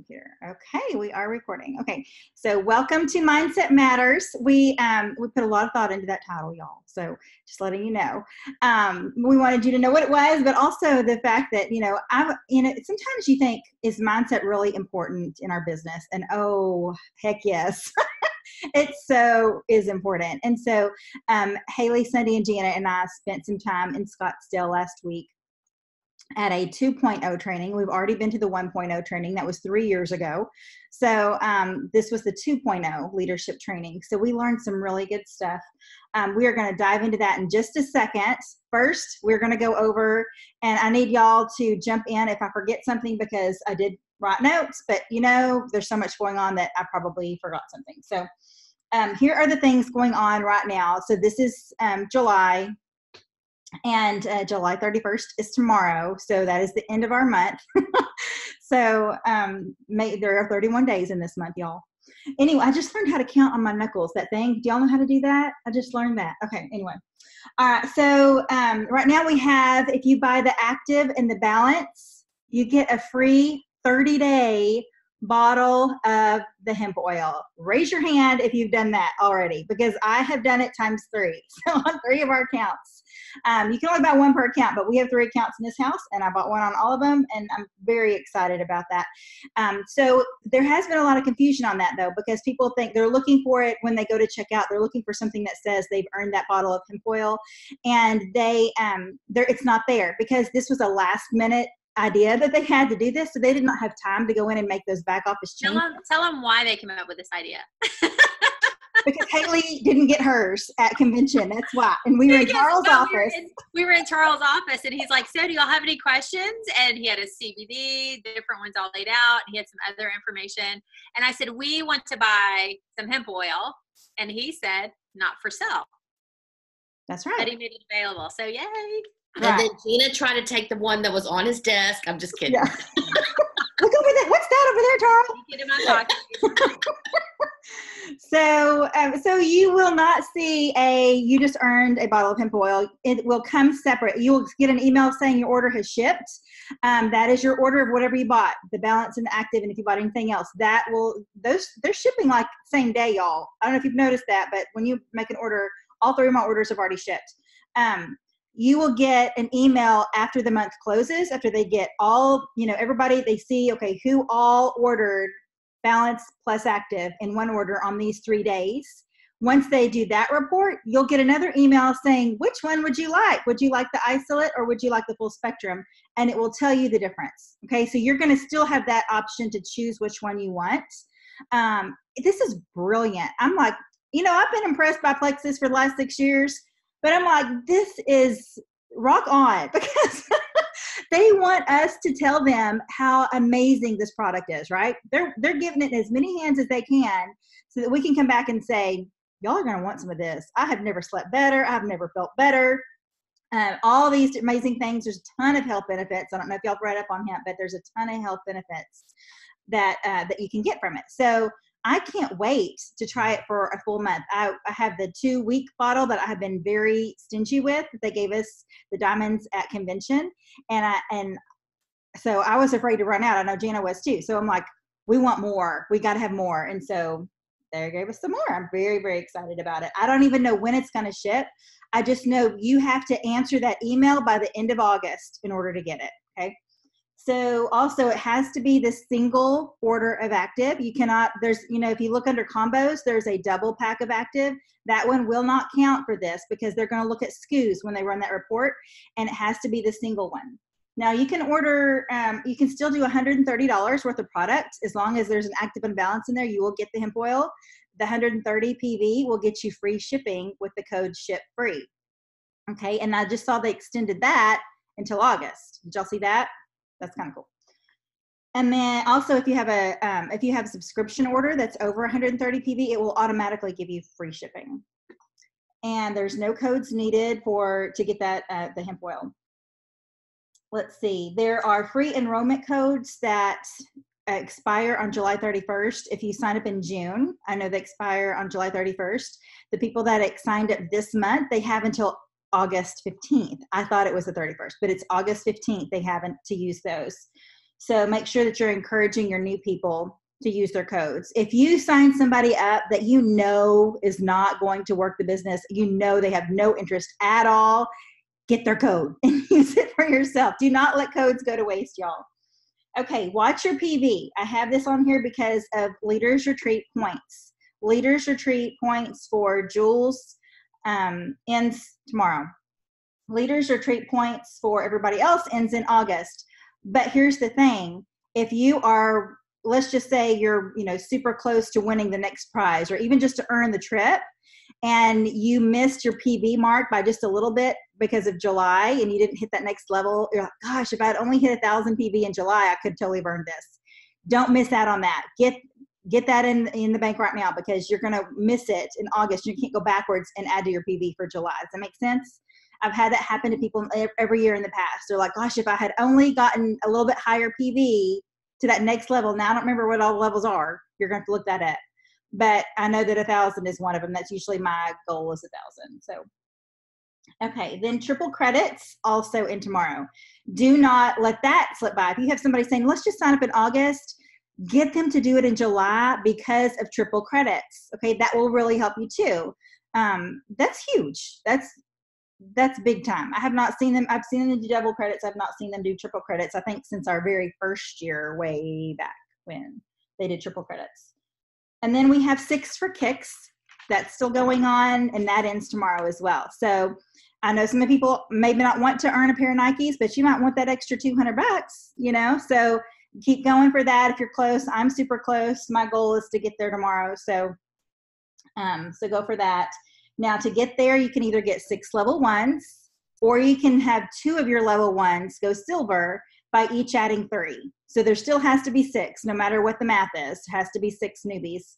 computer. Okay, we are recording. Okay, so welcome to Mindset Matters. We put a lot of thought into that title, y'all. So just letting you know, we wanted you to know what it was, but also the fact that sometimes you think, is mindset really important in our business? And oh, heck yes. It so is important. And so Hayley, Sundee, and Jana and I spent some time in Scottsdale last week at a 2.0 training. We've already been to the 1.0 training. That was 3 years ago. So this was the 2.0 leadership training. So we learned some really good stuff. We are going to dive into that in just a second. First, we're going to go over, and I need y'all to jump in if I forget something, because I did write notes, but there's so much going on that I probably forgot something. So here are the things going on right now. So this is July. And July 31st is tomorrow. So that is the end of our month. So there are 31 days in this month, y'all. Anyway, I just learned how to count on my knuckles, that thing. Do y'all know how to do that? I just learned that. Okay, anyway. All right, so right now we have, if you buy the active and the balance, you get a free 30-day bottle of the hemp oil. Raise your hand if you've done that already, because I have done it times 3. So on 3 of our accounts. You can only buy 1 per account, but we have 3 accounts in this house, and I bought 1 on all of them, and I'm very excited about that. So there has been a lot of confusion on that, though, because people think they're looking for it when they go to check out. They're looking for something that says they've earned that bottle of hemp oil, and it's not there, because this was a last-minute idea that they had to do this, so they did not have time to go in and make those back office changes. Tell them why they came up with this idea. Because Hayley didn't get hers at convention. That's why. And we were in Charles' office. We were in Charles' office, and he's like, so do y'all have any questions? And he had his CBD, different ones all laid out. He had some other information. And I said, we want to buy some hemp oil. And he said, not for sale. That's right. But he made it available. So yay. And then Gina tried to take the one that was on his desk. I'm just kidding. Yeah. Look over there. What's that over there, Charles? Get in my pocket. So you will not see you just earned a bottle of hemp oil. It will come separate. You will get an email saying your order has shipped. That is your order of whatever you bought, the balance and the active. And if you bought anything else, they're shipping like same day, y'all. I don't know if you've noticed that, but when you make an order, all 3 of my orders have already shipped. You will get an email after the month closes, after they get all, everybody, they see, okay, who all ordered balance plus active in one order on these 3 days. Once they do that report, you'll get another email saying, which one would you like? Would you like the isolate or would you like the full spectrum? And it will tell you the difference. Okay, so you're going to still have that option to choose which one you want. This is brilliant. I'm like, I've been impressed by Plexus for the last 6 years, but I'm like, this is rock on, because they want us to tell them how amazing this product is, right? They're giving it in as many hands as they can so that we can come back and say, y'all are going to want some of this. I have never slept better. I've never felt better. All these amazing things. There's a ton of health benefits. I don't know if y'all read up on hemp, but there's a ton of health benefits that you can get from it. So I can't wait to try it for a full month. I have the 2-week bottle that I have been very stingy with. They gave us the diamonds at convention. And so I was afraid to run out. I know Jana was too. So I'm like, we want more. We got to have more. And so they gave us some more. I'm very, very excited about it. I don't even know when it's going to ship. I just know you have to answer that email by the end of August in order to get it. Okay. So also it has to be the single order of active. You cannot, if you look under combos, there's a double pack of active. That one will not count for this, because they're going to look at SKUs when they run that report, and it has to be the single one. Now you can order, you can still do $130 worth of product. As long as there's an active and balance in there, you will get the hemp oil. The 130 PV will get you free shipping with the code SHIPFREE. Okay. And I just saw they extended that until August. Did y'all see that? That's kind of cool. And then also, if you have a subscription order that's over 130 PV, it will automatically give you free shipping. And there's no codes needed to get that the hemp oil. Let's see. There are free enrollment codes that expire on July 31st. If you sign up in June, I know they expire on July 31st. The people that signed up this month, they have until August 15th. I thought it was the 31st, but it's August 15th they haven't to use those. So make sure that you're encouraging your new people to use their codes. If you sign somebody up that you know is not going to work the business, you know they have no interest at all, get their code and use it for yourself. Do not let codes go to waste, y'all. Okay, watch your PV. I have this on here because of Leaders Retreat points. Leaders Retreat points for Jules ends tomorrow. Leaders Retreat points for everybody else ends in August. But here's the thing. If you are, let's just say you're, super close to winning the next prize, or even just to earn the trip, and you missed your PV mark by just a little bit because of July, and you didn't hit that next level, you're like, gosh, if I'd only hit 1,000 PV in July, I could totally have earned this. Don't miss out on that. Get that in the bank right now, because you're going to miss it in August. You can't go backwards and add to your PV for July. Does that make sense? I've had that happen to people every year in the past. They're like, gosh, if I had only gotten a little bit higher PV to that next level. Now I don't remember what all the levels are. You're going to have to look that up. But I know that 1,000 is one of them. That's usually my goal is 1,000. So, okay. Then triple credits also in tomorrow. Do not let that slip by. If you have somebody saying, let's just sign up in August, get them to do it in July because of triple credits. Okay. That will really help you too. That's huge. That's big time. I have not seen them. I've seen them do double credits. I've not seen them do triple credits. I think since our very first year, way back when they did triple credits. And then we have 6 for Kicks. That's still going on, and that ends tomorrow as well. So I know some of the people maybe not want to earn a pair of Nikes, but you might want that extra $200, So keep going for that if you're close. I'm super close. My goal is to get there tomorrow. So go for that. Now, to get there, you can either get 6 level 1s, or you can have 2 of your level 1s go silver by each adding 3. So there still has to be 6, no matter what the math is. It has to be 6 newbies,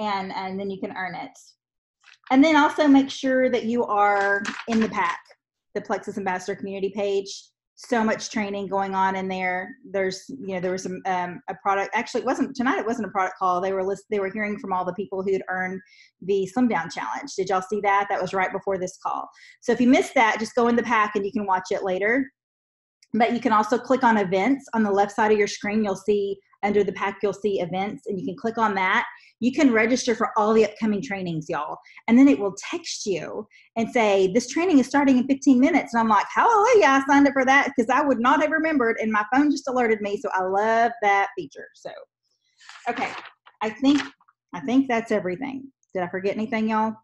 and then you can earn it. And then also make sure that you are in the pack, the Plexus Ambassador community page. So much training going on in there. There was some a product. Actually, it wasn't a product call. They were hearing from all the people who had earned the Slim Down Challenge. Did y'all see that? That was right before this call. So if you missed that, just go in the pack and you can watch it later. But you can also click on events on the left side of your screen. You'll see under the pack, you'll see events, and you can click on that. You can register for all the upcoming trainings, y'all. And then it will text you and say, this training is starting in 15 minutes. And I'm like, hallelujah, I signed up for that because I would not have remembered. And my phone just alerted me. So I love that feature. So, okay. I think that's everything. Did I forget anything, y'all?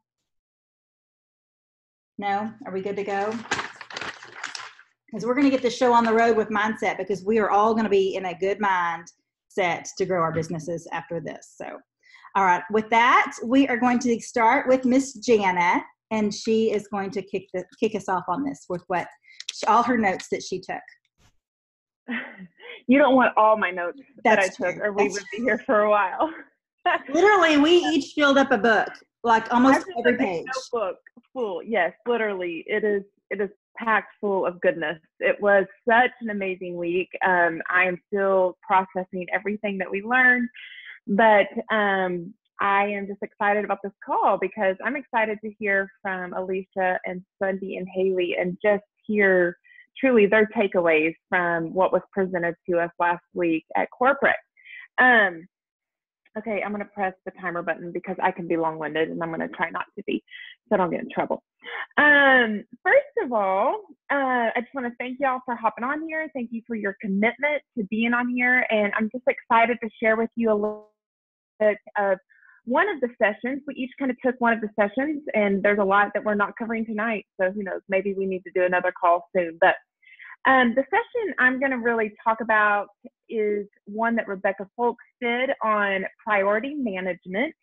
No? Are we good to go? Because we're going to get this show on the road with mindset, because we are all going to be in a good mindset to grow our businesses after this. So, all right. With that, we are going to start with Miss Jana, and she is going to kick us off on this with all her notes that she took. You don't want all my notes that I true. took, or we would be here for a while. Literally, we each filled up a book, like almost every page. Notebook full. Yes, literally, it is packed full of goodness. It was such an amazing week. I am still processing everything that we learned, but I am just excited about this call because I'm excited to hear from Alicia and Sundee and Hayley and just hear truly their takeaways from what was presented to us last week at corporate. Okay, I'm going to press the timer button because I can be long-winded, and I'm going to try not to be so I don't get in trouble. First of all, I just want to thank y'all for hopping on here. Thank you for your commitment to being on here, and I'm just excited to share with you a little bit of one of the sessions. We each kind of took one of the sessions, and there's a lot that we're not covering tonight, so who knows, maybe we need to do another call soon. But the session I'm going to really talk about is one that Rebecca Folks did on priority management.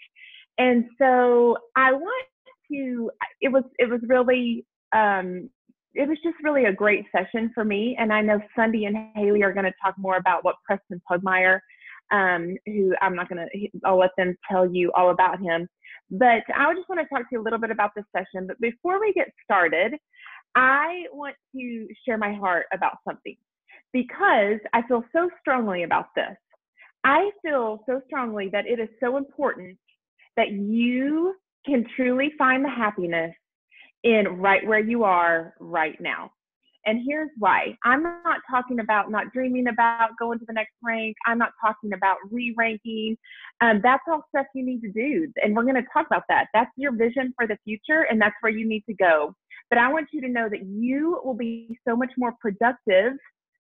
And so I want to, it was just really a great session for me. And I know Sundee and Hayley are going to talk more about what Preston Pugmire, who I'll let them tell you all about him. But I just want to talk to you a little bit about this session. But before we get started, I want to share my heart about something because I feel so strongly about this. I feel so strongly that it is so important that you can truly find the happiness in right where you are right now. And here's why. I'm not talking about not dreaming about going to the next rank. I'm not talking about re-ranking. That's all stuff you need to do. And we're going to talk about that. That's your vision for the future, and that's where you need to go. But I want you to know that you will be so much more productive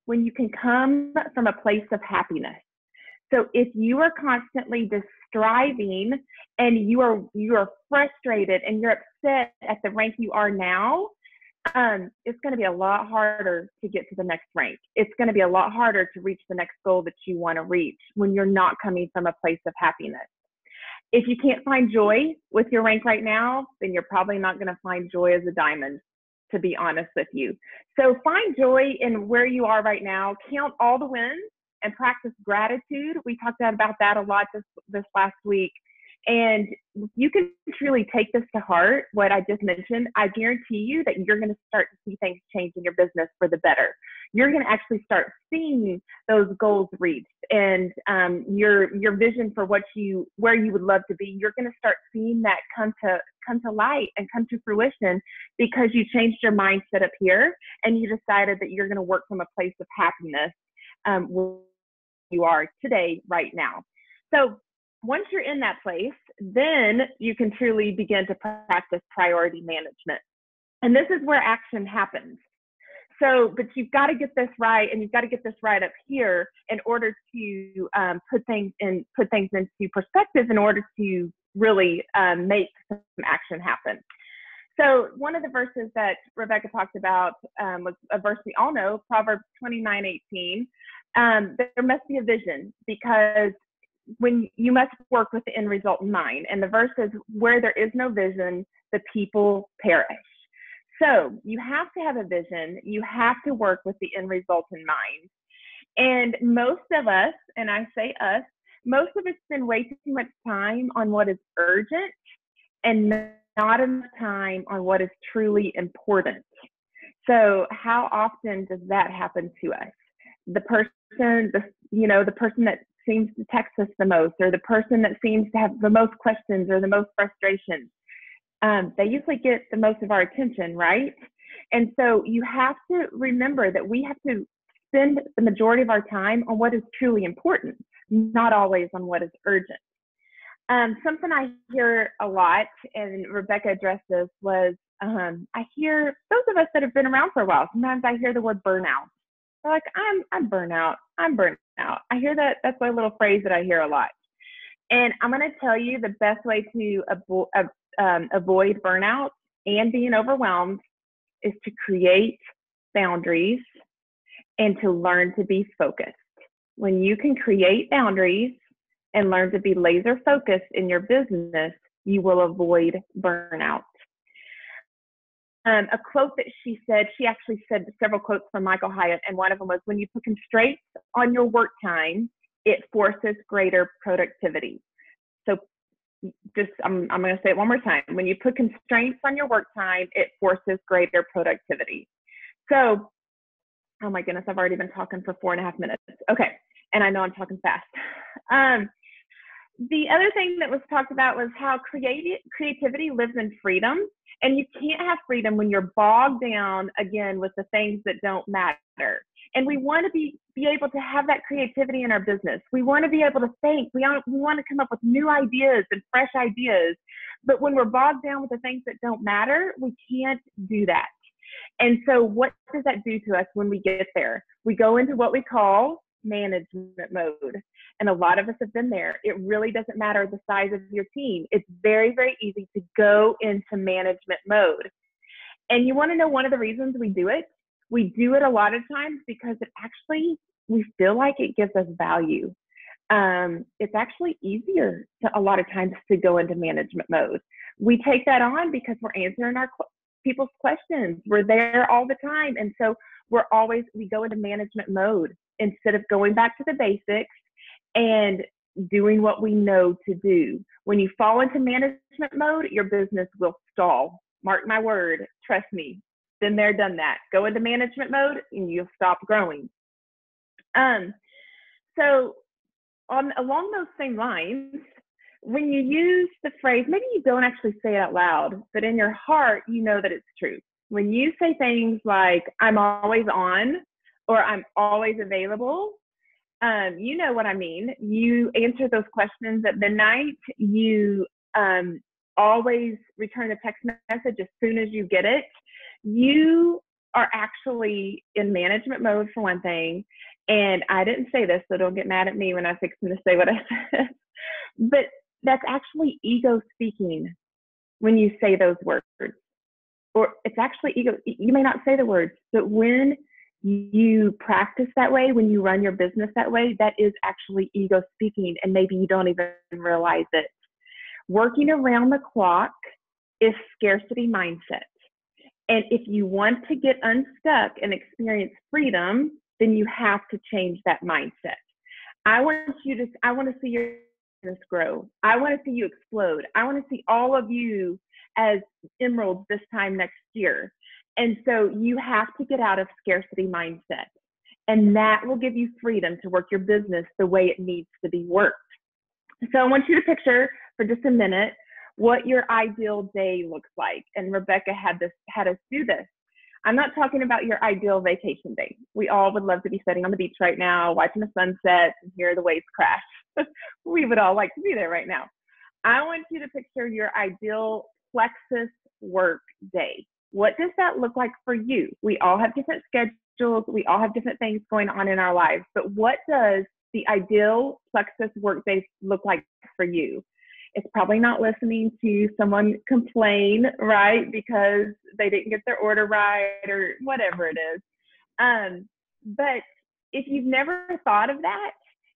when you can come from a place of happiness. So if you are constantly just striving and you are frustrated and you're upset at the rank you are now, it's going to be a lot harder to get to the next rank. It's going to be a lot harder to reach the next goal that you want to reach when you're not coming from a place of happiness. If you can't find joy with your rank right now, then you're probably not going to find joy as a diamond, to be honest with you. So find joy in where you are right now. Count all the wins and practice gratitude. We talked about that a lot this last week. And you can truly take this to heart, what I just mentioned. I guarantee you that you're going to start to see things change in your business for the better. You're going to actually start seeing those goals reached, and your vision for where you would love to be. You're going to start seeing that come to light and come to fruition because you changed your mindset up here and you decided that you're going to work from a place of happiness where you are today, right now. So once you're in that place, then you can truly begin to practice priority management. And this is where action happens. So, but you've got to get this right, and you've got to get this right up here in order to put things into perspective, in order to really make some action happen. So one of the verses that Rebecca talked about was a verse we all know, Proverbs 29:18. There must be a vision, because when you must work with the end result in mind. And the verse says, where there is no vision, the people perish. So you have to have a vision. You have to work with the end result in mind. And most of us, and I say us, most of us spend way too much time on what is urgent and not enough time on what is truly important. So how often does that happen to us? The person that seems to text us the most, or the person that seems to have the most questions or the most frustrations, they usually get the most of our attention, right? And so you have to remember that we have to spend the majority of our time on what is truly important, not always on what is urgent. Something I hear a lot, and Rebecca addressed this, was I hear those of us that have been around for a while, sometimes I hear the word burnout. They're like, I'm burnout. I'm burnt out. I hear that. That's my little phrase that I hear a lot. And I'm going to tell you the best way to avoid burnout and being overwhelmed is to create boundaries and to learn to be focused. When you can create boundaries and learn to be laser focused in your business, you will avoid burnout. A quote that she actually said several quotes from Michael Hyatt, and one of them was, when you put constraints on your work time, it forces greater productivity. So I'm going to say it one more time. When you put constraints on your work time, it forces greater productivity. So, oh my goodness, I've already been talking for 4.5 minutes. Okay, and I know I'm talking fast. The other thing that was talked about was how creativity lives in freedom. And you can't have freedom when you're bogged down, again, with the things that don't matter. And we want to be able to have that creativity in our business. We want to be able to think. We want to come up with new ideas and fresh ideas. But when we're bogged down with the things that don't matter, we can't do that. And so what does that do to us when we get there? We go into what we call management mode. And a lot of us have been there. It really doesn't matter the size of your team. It's very, very easy to go into management mode. And you want to know one of the reasons we do it? We do it a lot of times because we feel like it gives us value. It's actually easier a lot of times to go into management mode. We take that on because we're answering people's questions. We're there all the time. And so we go into management mode instead of going back to the basics and doing what we know to do. When you fall into management mode, your business will stall. Mark my word, trust me. Been there, done that. Go into management mode and you'll stop growing. So along those same lines, when you use the phrase, maybe you don't actually say it out loud, but in your heart, you know that it's true. When you say things like, I'm always on, or I'm always available, you know what I mean. You answer those questions at midnight. You always return a text message as soon as you get it. You are actually in management mode, for one thing. And I didn't say this, so don't get mad at me when I fix to say what I said. But that's actually ego speaking when you say those words. Or it's actually ego. You may not say the words, but when you practice that way, when you run your business that way, that is actually ego speaking, and maybe you don't even realize it. Working around the clock is scarcity mindset. And if you want to get unstuck and experience freedom, then you have to change that mindset. I want to see your business grow. I want to see you explode. I want to see all of you as emeralds this time next year. And so you have to get out of scarcity mindset. And that will give you freedom to work your business the way it needs to be worked. So I want you to picture for just a minute what your ideal day looks like. And Rebecca had us do this. I'm not talking about your ideal vacation day. We all would love to be sitting on the beach right now, watching the sunset and hear the waves crash. We would all like to be there right now. I want you to picture your ideal plexus work day. What does that look like for you? We all have different schedules. We all have different things going on in our lives. But what does the ideal plexus work day look like for you? It's probably not listening to someone complain, right, because they didn't get their order right or whatever it is. But if you've never thought of that,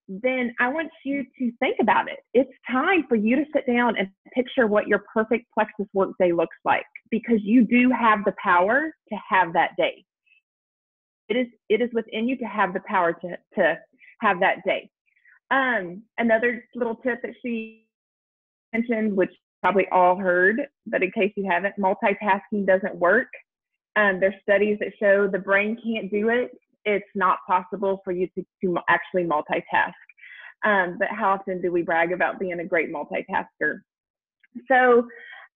then I want you to think about it. It's time for you to sit down and picture what your perfect plexus work day looks like, because you do have the power to have that day. It is within you to have the power to have that day. Another little tip that she mentioned, which probably all heard, but in case you haven't, multitasking doesn't work. There's studies that show the brain can't do it. It's not possible for you to actually multitask. But how often do we brag about being a great multitasker? So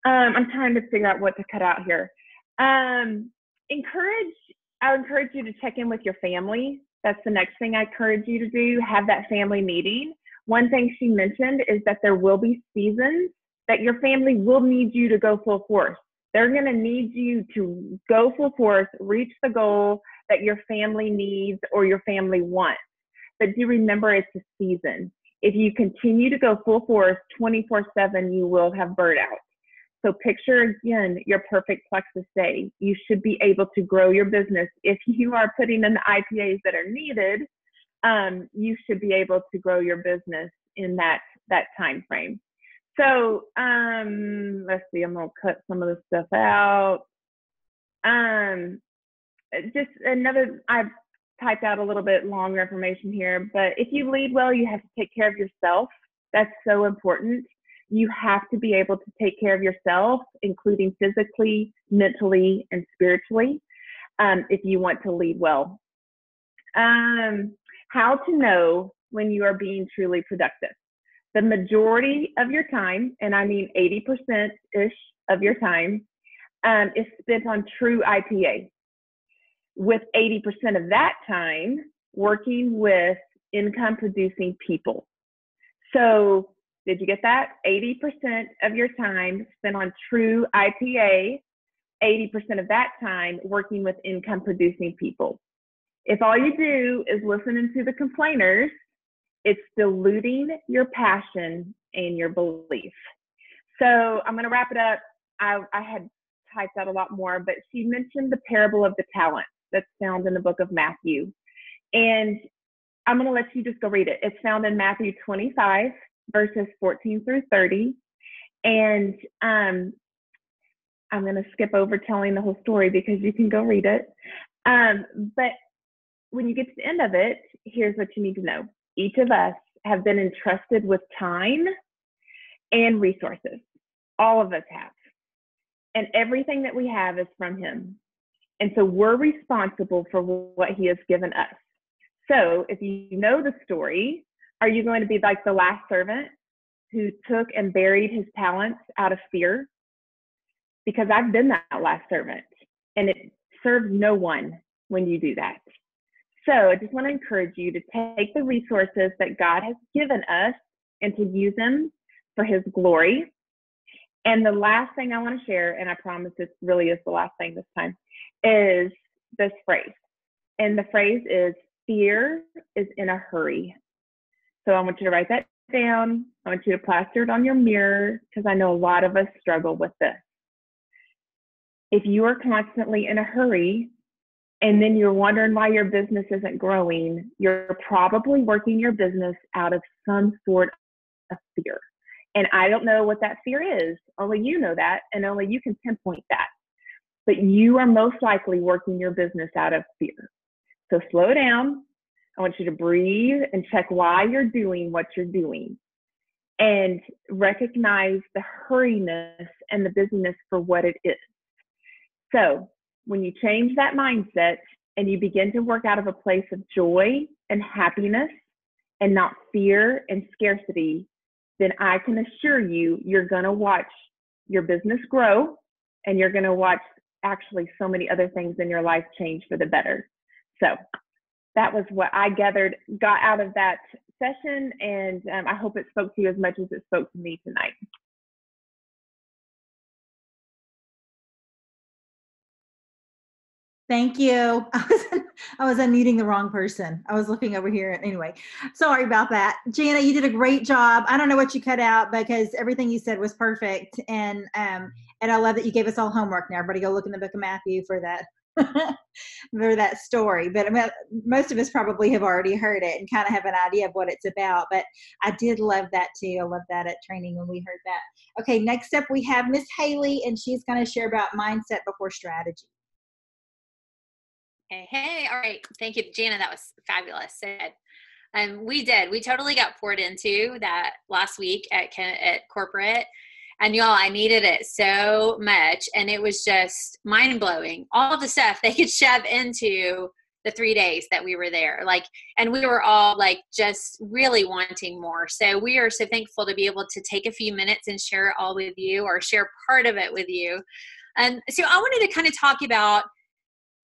I'm trying to figure out what to cut out here. I encourage you to check in with your family. That's the next thing I encourage you to do. Have that family meeting. One thing she mentioned is that there will be seasons that your family will need you to go full force. They're going to need you to go full force, reach the goal that your family needs or your family wants. But do remember, it's a season. If you continue to go full force 24/7, you will have burnout. So picture again your perfect plexus day. You should be able to grow your business. If you are putting in the IPAs that are needed, you should be able to grow your business in that time frame. So let's see, I'm gonna cut some of this stuff out. Just another, I've typed out a little bit longer information here, but if you lead well, you have to take care of yourself. That's so important. You have to be able to take care of yourself, including physically, mentally, and spiritually, if you want to lead well. How to know when you are being truly productive. The majority of your time, and I mean 80%-ish of your time, is spent on true IPA, with 80% of that time working with income-producing people. So did you get that? 80% of your time spent on true IPA, 80% of that time working with income-producing people. If all you do is listening to the complainers, it's diluting your passion and your belief. So I'm going to wrap it up. I had typed out a lot more, but she mentioned the parable of the talents that's found in the book of Matthew. And I'm going to let you just go read it. It's found in Matthew 25, verses 14 through 30. And I'm going to skip over telling the whole story because you can go read it. But when you get to the end of it, here's what you need to know. Each of us have been entrusted with time and resources. All of us have. And everything that we have is from him. And so we're responsible for what he has given us. So if you know the story, are you going to be like the last servant who took and buried his talents out of fear? Because I've been that last servant. and it serves no one when you do that. So I just want to encourage you to take the resources that God has given us and to use them for his glory. And the last thing I want to share, and I promise this really is the last thing this time, is this phrase. And the phrase is, fear is in a hurry. So I want you to write that down. I want you to plaster it on your mirror, because I know a lot of us struggle with this. If you are constantly in a hurry and then you're wondering why your business isn't growing, you're probably working your business out of some sort of fear. And I don't know what that fear is. Only you know that, and only you can pinpoint that. But you are most likely working your business out of fear. So slow down. I want you to breathe and check why you're doing what you're doing. And recognize the hurriness and the busyness for what it is. So when you change that mindset and you begin to work out of a place of joy and happiness and not fear and scarcity, then I can assure you, you're going to watch your business grow, and you're going to watch actually so many other things in your life change for the better. So that was what I got out of that session, and I hope it spoke to you as much as it spoke to me tonight. Thank you. I was unmuting the wrong person. I was looking over here. Anyway, sorry about that. Jana, you did a great job. I don't know what you cut out, because everything you said was perfect. And I love that you gave us all homework. Now everybody go look in the book of Matthew for that, for that story. But I mean, most of us probably have already heard it and kind of have an idea of what it's about. But I did love that too. I love that at training when we heard that. Okay, next up we have Miss Hayley, and she's going to share about mindset before strategy. Hey, all right. Thank you, Jana. That was fabulous. We totally got poured into that last week at corporate, and y'all, I needed it so much. And it was just mind blowing. All of the stuff they could shove into the 3 days that we were there, and we were all just really wanting more. So we are so thankful to be able to take a few minutes and share it all with you, or share part of it with you. And so I wanted to kind of talk about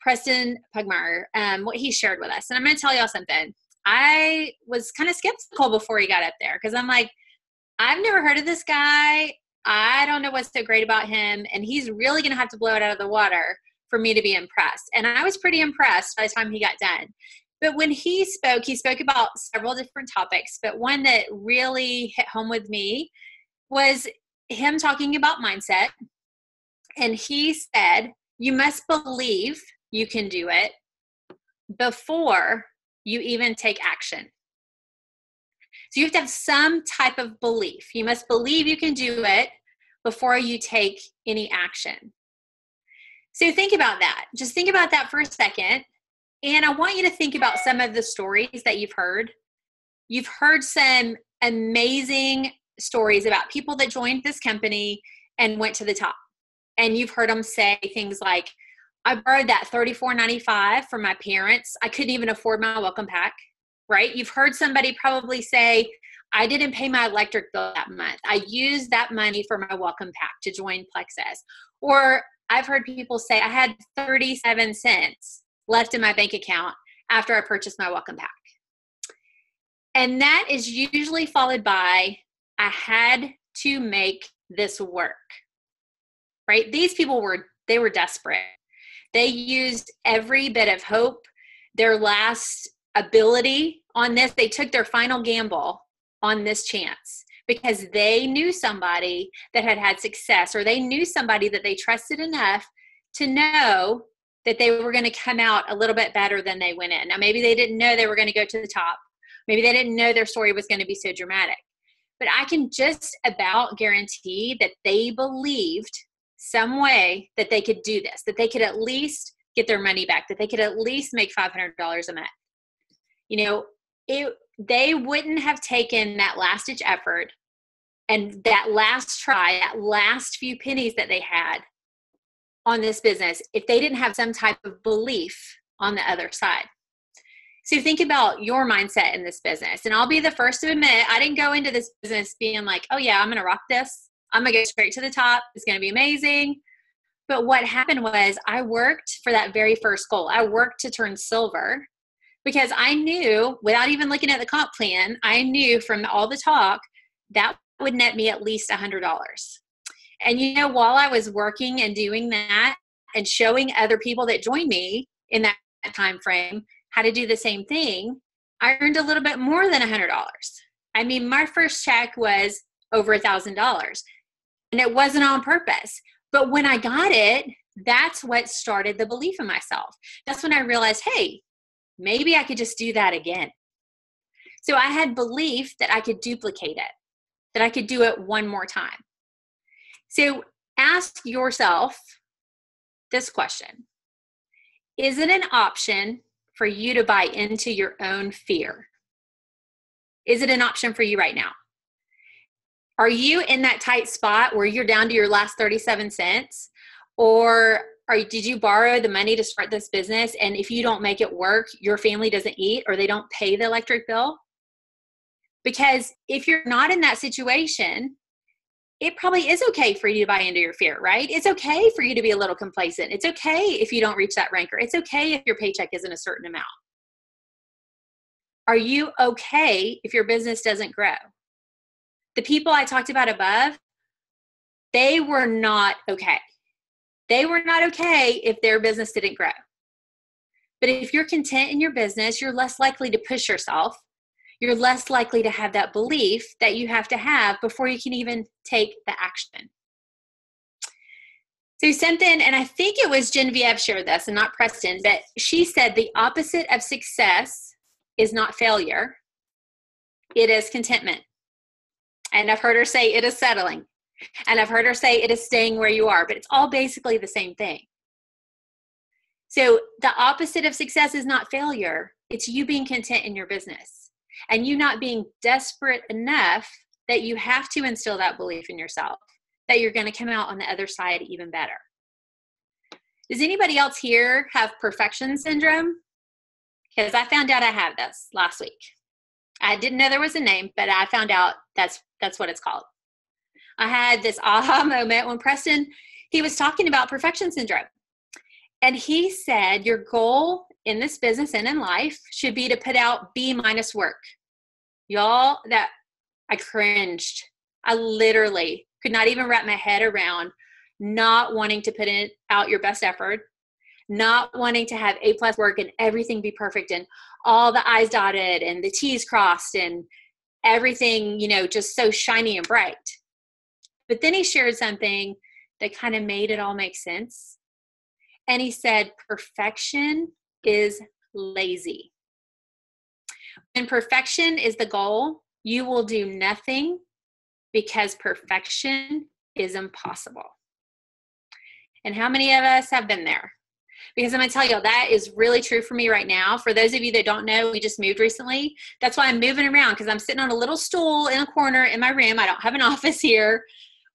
Preston Pugmire, what he shared with us. And I'm going to tell y'all something. I was kind of skeptical before he got up there, because I'm like, I've never heard of this guy. I don't know what's so great about him. And he's really going to have to blow it out of the water for me to be impressed. And I was pretty impressed by the time he got done. But when he spoke about several different topics. But one that really hit home with me was him talking about mindset. And he said, you must believe you can do it before you even take action. So you have to have some type of belief. You must believe you can do it before you take any action. So think about that. Just think about that for a second. And I want you to think about some of the stories that you've heard. You've heard some amazing stories about people that joined this company and went to the top. And you've heard them say things like, I borrowed that $34.95 from my parents. I couldn't even afford my welcome pack, right? You've heard somebody probably say, I didn't pay my electric bill that month. I used that money for my welcome pack to join Plexus. Or I've heard people say, I had 37 cents left in my bank account after I purchased my welcome pack. And that is usually followed by, I had to make this work, right? These people were desperate. They used every bit of hope, their last ability on this. They took their final gamble on this chance because they knew somebody that had had success, or they knew somebody that they trusted enough to know that they were going to come out a little bit better than they went in. Now, maybe they didn't know they were going to go to the top. Maybe they didn't know their story was going to be so dramatic. But I can just about guarantee that they believed some way that they could do this, that they could at least get their money back, that they could at least make $500 a month. You know, they wouldn't have taken that last ditch effort and that last try, that last few pennies that they had on this business if they didn't have some type of belief on the other side. So think about your mindset in this business. And I'll be the first to admit, I didn't go into this business being like, oh yeah, I'm going to rock this. I'm going to go straight to the top. It's going to be amazing. But what happened was I worked for that very first goal. I worked to turn silver because I knew, without even looking at the comp plan, I knew from all the talk that would net me at least $100. And you know, while I was working and doing that and showing other people that joined me in that time frame how to do the same thing, I earned a little bit more than $100. I mean, my first check was over $1,000, and it wasn't on purpose. But when I got it, that's what started the belief in myself. That's when I realized, hey, maybe I could just do that again. So I had belief that I could duplicate it, that I could do it one more time. So ask yourself this question. Is it an option for you to buy into your own fear? Is it an option for you right now? Are you in that tight spot where you're down to your last 37 cents? Or did you borrow the money to start this business, and if you don't make it work, your family doesn't eat or they don't pay the electric bill? Because if you're not in that situation, it probably is okay for you to buy into your fear, right? It's okay for you to be a little complacent. It's okay if you don't reach that ranker. It's okay if your paycheck isn't a certain amount. Are you okay if your business doesn't grow? The people I talked about above, they were not okay. They were not okay if their business didn't grow. But if you're content in your business, you're less likely to push yourself. You're less likely to have that belief that you have to have before you can even take the action. So something, and I think it was Genevieve shared this and not Preston, but she said the opposite of success is not failure. It is contentment. And I've heard her say it is settling. And I've heard her say it is staying where you are, but it's all basically the same thing. So the opposite of success is not failure. It's you being content in your business and you not being desperate enough that you have to instill that belief in yourself that you're going to come out on the other side even better. Does anybody else here have perfection syndrome? Because I found out I have this last week. I didn't know there was a name, but I found out that's what it's called. I had this aha moment when Preston, he was talking about perfection syndrome. And he said, your goal in this business and in life should be to put out B- work. Y'all, that I cringed. I literally could not even wrap my head around not wanting to put out your best effort, not wanting to have A+ work and everything be perfect and all the I's dotted and the T's crossed and everything, just so shiny and bright. But then he shared something that kind of made it all make sense. And he said, perfection is lazy. When perfection is the goal, you will do nothing because perfection is impossible. And how many of us have been there? Because I'm going to tell you, that is really true for me right now. For those of you that don't know, we just moved recently. That's why I'm moving around, because I'm sitting on a little stool in a corner in my room. I don't have an office here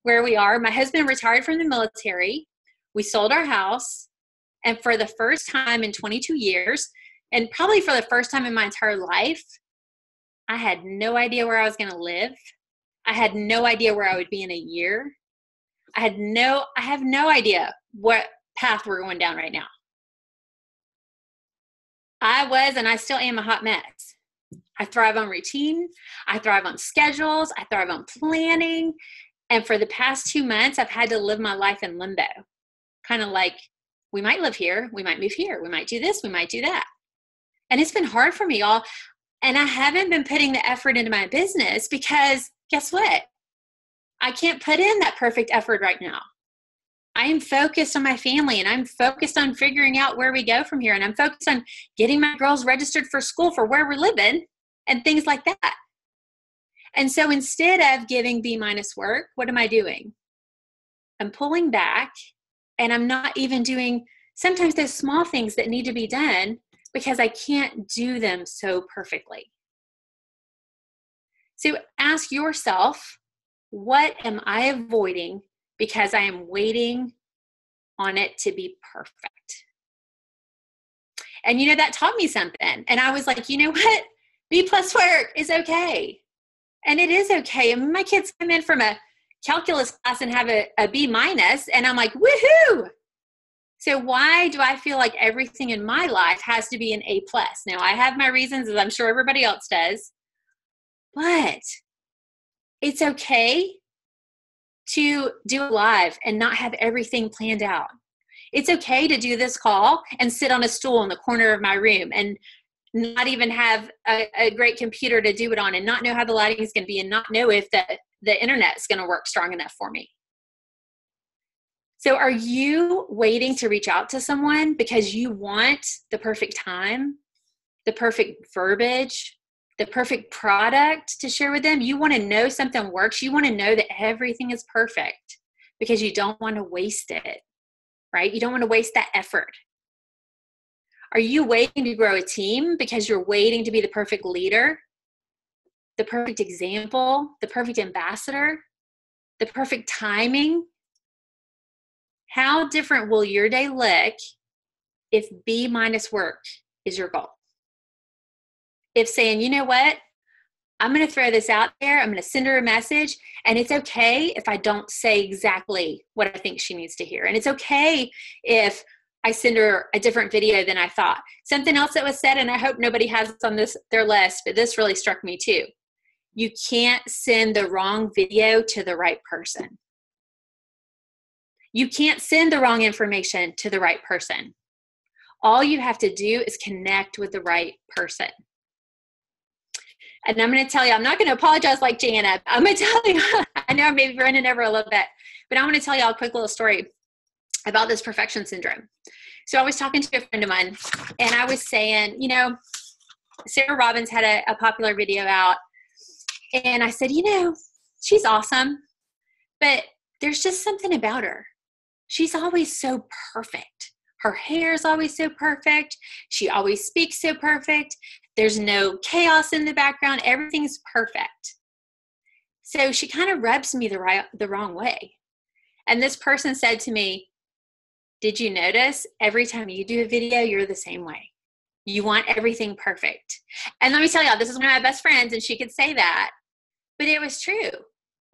where we are. My husband retired from the military. We sold our house. And for the first time in 22 years, and probably for the first time in my entire life, I had no idea where I was going to live. I had no idea where I would be in a year. I have no idea what path we're going down right now. I was, and I still am, a hot mess. I thrive on routine. I thrive on schedules. I thrive on planning. And for the past 2 months, I've had to live my life in limbo. Kind of like, we might live here. We might move here. We might do this. We might do that. And it's been hard for me, y'all. And I haven't been putting the effort into my business because guess what? I can't put in that perfect effort right now. I am focused on my family, and I'm focused on figuring out where we go from here. And I'm focused on getting my girls registered for school for where we're living and things like that. And so instead of giving B- work, what am I doing? I'm pulling back, and I'm not even doing sometimes those small things that need to be done because I can't do them so perfectly. So ask yourself, what am I avoiding because I am waiting on it to be perfect? And that taught me something. And I was like, you know what? B+ work is okay. And it is okay. My kids come in from a calculus class and have a B-, and I'm like, woohoo, So why do I feel like everything in my life has to be an A+? Now, I have my reasons, as I'm sure everybody else does, but it's okay to do it live and not have everything planned out. It's okay to do this call and sit on a stool in the corner of my room and not even have a great computer to do it on and not know how the lighting is going to be and not know if the internet is going to work strong enough for me. So are you waiting to reach out to someone because you want the perfect time, the perfect verbiage, the perfect product to share with them? You want to know something works. You want to know that everything is perfect because you don't want to waste it, right? You don't want to waste that effort. Are you waiting to grow a team because you're waiting to be the perfect leader, the perfect example, the perfect ambassador, the perfect timing? How different will your day look if B- work is your goal? If saying, you know what, I'm going to throw this out there, I'm going to send her a message, and it's okay if I don't say exactly what I think she needs to hear. And it's okay if I send her a different video than I thought. Something else that was said, and I hope nobody has this on their list, but this really struck me too. You can't send the wrong video to the right person. You can't send the wrong information to the right person. All you have to do is connect with the right person. And I'm going to tell you, I'm not going to apologize like Jana. I'm going to tell you, I know I may be running over a little bit, but I'm going to tell you a quick little story about this perfection syndrome. So I was talking to a friend of mine, and I was saying, you know, Sarah Robbins had a popular video out, and I said, you know, she's awesome, but there's just something about her. She's always so perfect. Her hair is always so perfect. She always speaks so perfect. There's no chaos in the background. Everything's perfect. So she kind of rubs me the wrong way. And this person said to me, did you notice every time you do a video, you're the same way? You want everything perfect. And let me tell y'all, this is one of my best friends, and she could say that, but it was true.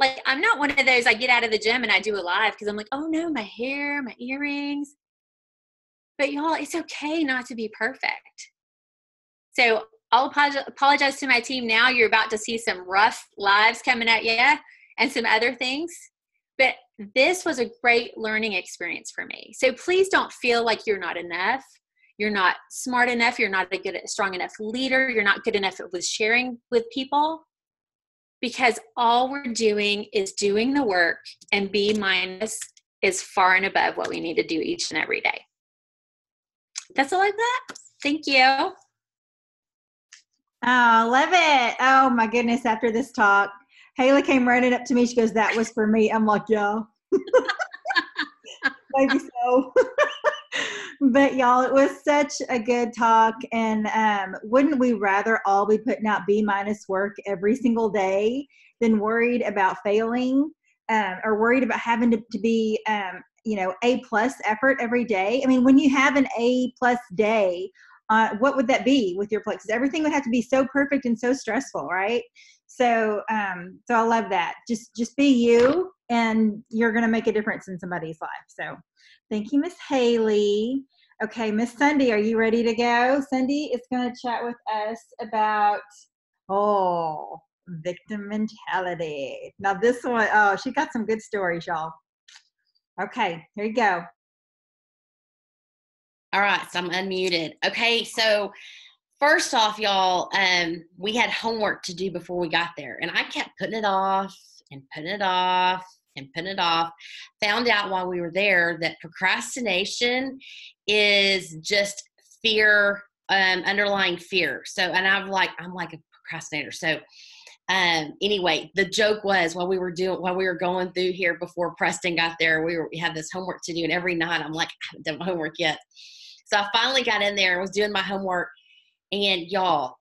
Like, I'm not one of those, I get out of the gym and I do it live because I'm like, oh no, my hair, my earrings. But y'all, it's okay not to be perfect. So I'll apologize to my team now. You're about to see some rough lives coming at you and some other things. But this was a great learning experience for me. So please don't feel like you're not enough. You're not smart enough. You're not a strong enough leader. You're not good enough with sharing with people. Because all we're doing is doing the work, and B- is far and above what we need to do each and every day. That's all I've got. Thank you. Oh, love it. Oh my goodness. After this talk, Hayley came running up to me. She goes, that was for me. I'm like, yeah, maybe so. But y'all, it was such a good talk. And wouldn't we rather all be putting out B- work every single day than worried about failing or worried about having to be, A+ effort every day? I mean, when you have an A+ day, what would that be with your plexus? Everything would have to be so perfect and so stressful, right? So I love that. Just be you, and you're going to make a difference in somebody's life. So thank you, Miss Hayley. Okay, Miss Sundee, are you ready to go? Sundee is going to chat with us about, victim mentality. Now this one, she got some good stories, y'all. Okay, here you go. All right, so I'm unmuted. Okay, so first off, y'all, we had homework to do before we got there, and I kept putting it off and putting it off and putting it off. Found out while we were there that procrastination is just fear, underlying fear. So, and I'm like a procrastinator. So, anyway, the joke was while we were going through here before Preston got there, we had this homework to do, and every night I'm like, I haven't done my homework yet. So I finally got in there and was doing my homework, and y'all,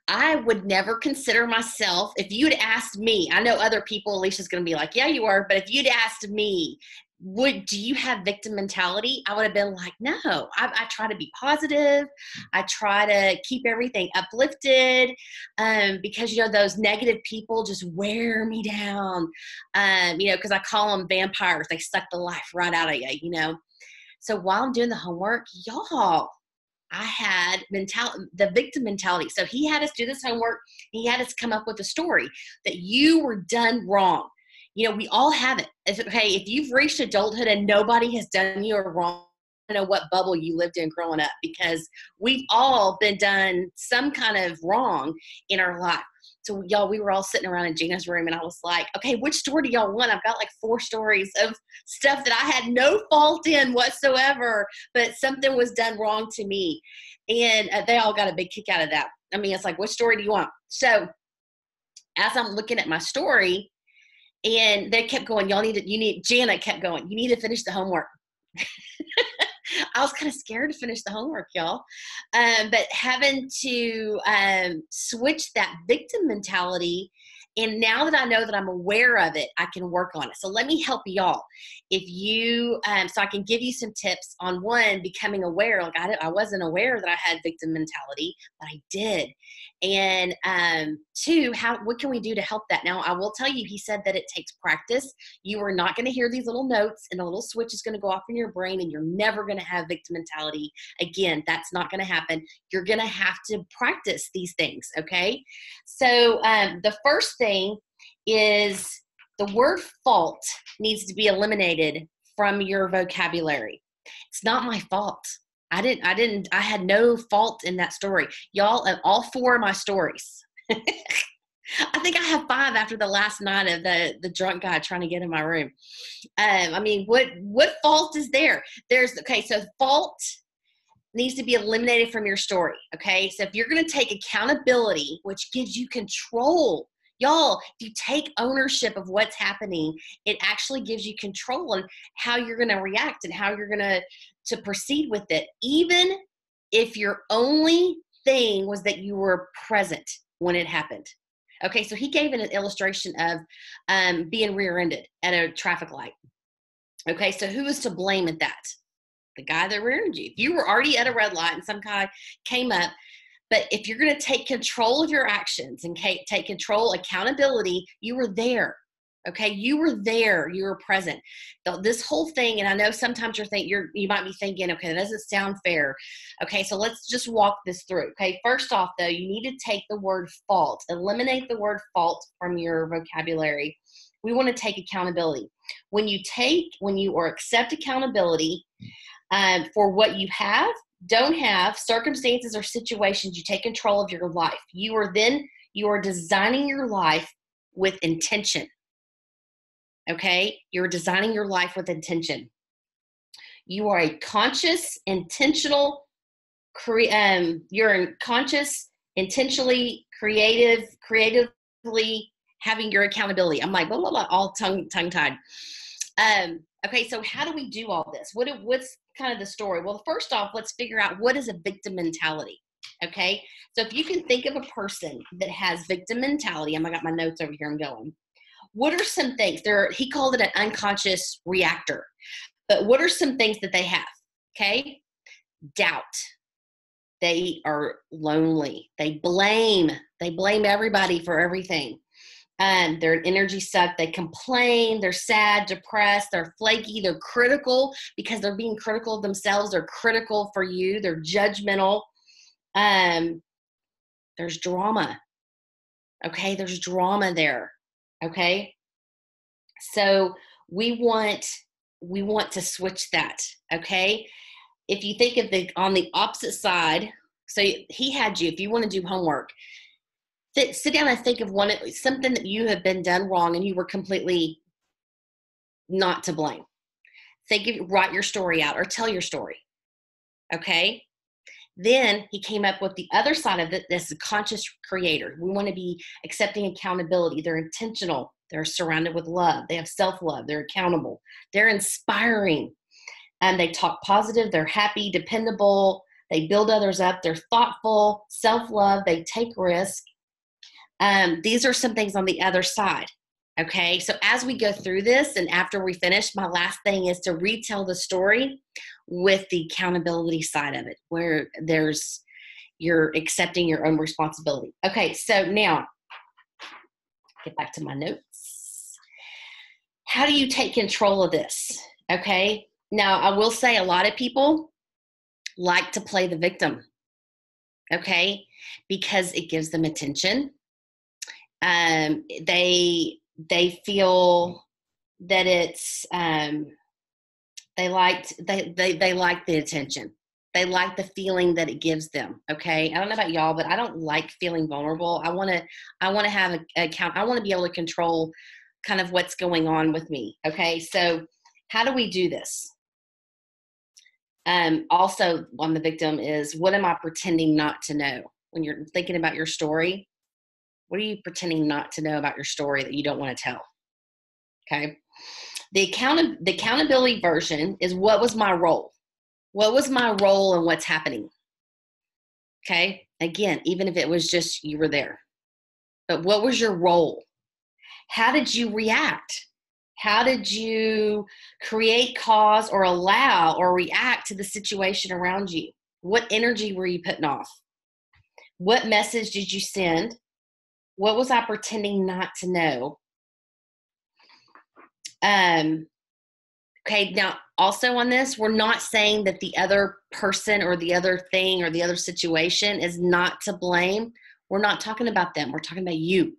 I would never consider myself, if you'd asked me, I know other people, Alicia's going to be like, yeah, you are, but if you'd asked me, do you have victim mentality? I would have been like, no, I try to be positive. I try to keep everything uplifted because, those negative people just wear me down, because I call them vampires. They suck the life right out of you, So while I'm doing the homework, y'all, I had the victim mentality. So he had us do this homework. He had us come up with a story that you were done wrong. You know, we all have it. Okay, if you've reached adulthood and nobody has done you wrong, I don't know what bubble you lived in growing up, because we've all been done some kind of wrong in our life. So y'all, we were all sitting around in Gina's room, and I was like, okay, which story do y'all want? I've got like 4 stories of stuff that I had no fault in whatsoever, but something was done wrong to me. And they all got a big kick out of that. I mean, it's like, which story do you want? So as I'm looking at my story, and they kept going, Jana kept going, you need to finish the homework. I was kind of scared to finish the homework, y'all. But having to switch that victim mentality, and now that I know that I'm aware of it, I can work on it. So let me help y'all. If you, so I can give you some tips on, one, becoming aware. Like I wasn't aware that I had victim mentality, but I did. And 2, what can we do to help that? Now, I will tell you, he said that it takes practice. You are not going to hear these little notes and a little switch is going to go off in your brain, and you're never going to have victim mentality again. That's not going to happen. You're going to have to practice these things, okay? So the first thing is the word fault needs to be eliminated from your vocabulary. It's not my fault. I had no fault in that story. Y'all, all 4 of my stories. I think I have 5 after the last night of the drunk guy trying to get in my room. I mean, what fault is there? So fault needs to be eliminated from your story. Okay. So if you're going to take accountability, which gives you control, y'all, if you take ownership of what's happening, it actually gives you control on how you're going to react and how you're going to proceed with it. Even if your only thing was that you were present when it happened. Okay. So he gave an illustration of being rear-ended at a traffic light. Okay. So who is to blame at that? The guy that rear-ended you. If you were already at a red light and some guy came up, but if you're going to take control of your actions and take control, accountability, you were there. Okay. You were there. You were present. This whole thing. And I know sometimes you might be thinking, okay, that doesn't sound fair. Okay. So let's just walk this through. Okay. First off though, you need to take the word fault, eliminate the word fault from your vocabulary. We want to take accountability. When you accept accountability for what you have, don't have, circumstances or situations, you take control of your life. You are designing your life with intention. Okay? You're designing your life with intention. You are a conscious, intentional, you're conscious, intentionally, creatively having your accountability. I'm like, blah, blah, blah, all tongue-tied. Okay, so how do we do all this? What's kind of the story? Well, first off, let's figure out what is a victim mentality. Okay, so if you can think of a person that has victim mentality, I got my notes over here, I'm going. What are some things? He called it an unconscious reactor. But what are some things that they have? Okay, doubt. They are lonely. They blame everybody for everything. They're an energy suck. They complain. They're sad, depressed. They're flaky. They're critical because they're being critical of themselves. They're critical for you. They're judgmental. There's drama. Okay. There's drama there. Okay. So we want to switch that. Okay. If you think of on the opposite side, so he had you, if you want to do homework, sit down and think of something that you have been done wrong and you were completely not to blame. Write your story out or tell your story. Okay. Then he came up with the other side of it. This is a conscious creator. We want to be accepting accountability. They're intentional. They're surrounded with love. They have self-love. They're accountable. They're inspiring. And they talk positive. They're happy, dependable. They build others up. They're thoughtful, self-love. They take risks. These are some things on the other side. Okay. So as we go through this and after we finish, my last thing is to retell the story with the accountability side of it, where you're accepting your own responsibility. Okay. So now get back to my notes. How do you take control of this? Okay. Now, I will say a lot of people like to play the victim, okay, because it gives them attention. They feel that it's they like the attention. They like the feeling that it gives them. Okay, I don't know about y'all, but I don't like feeling vulnerable. I want to have a account. I want to be able to control kind of what's going on with me. Okay, so how do we do this? Also on the victim is, what am I pretending not to know? When you're thinking about your story, what are you pretending not to know about your story that you don't want to tell? Okay. The accountability version is, what was my role? What was my role in what's happening? Okay. Again, even if it was just you were there, but what was your role? How did you react? How did you create, cause, or allow or react to the situation around you? What energy were you putting off? What message did you send? What was I pretending not to know? Okay, now also on this, we're not saying that the other person or the other thing or the other situation is not to blame. We're not talking about them. We're talking about you.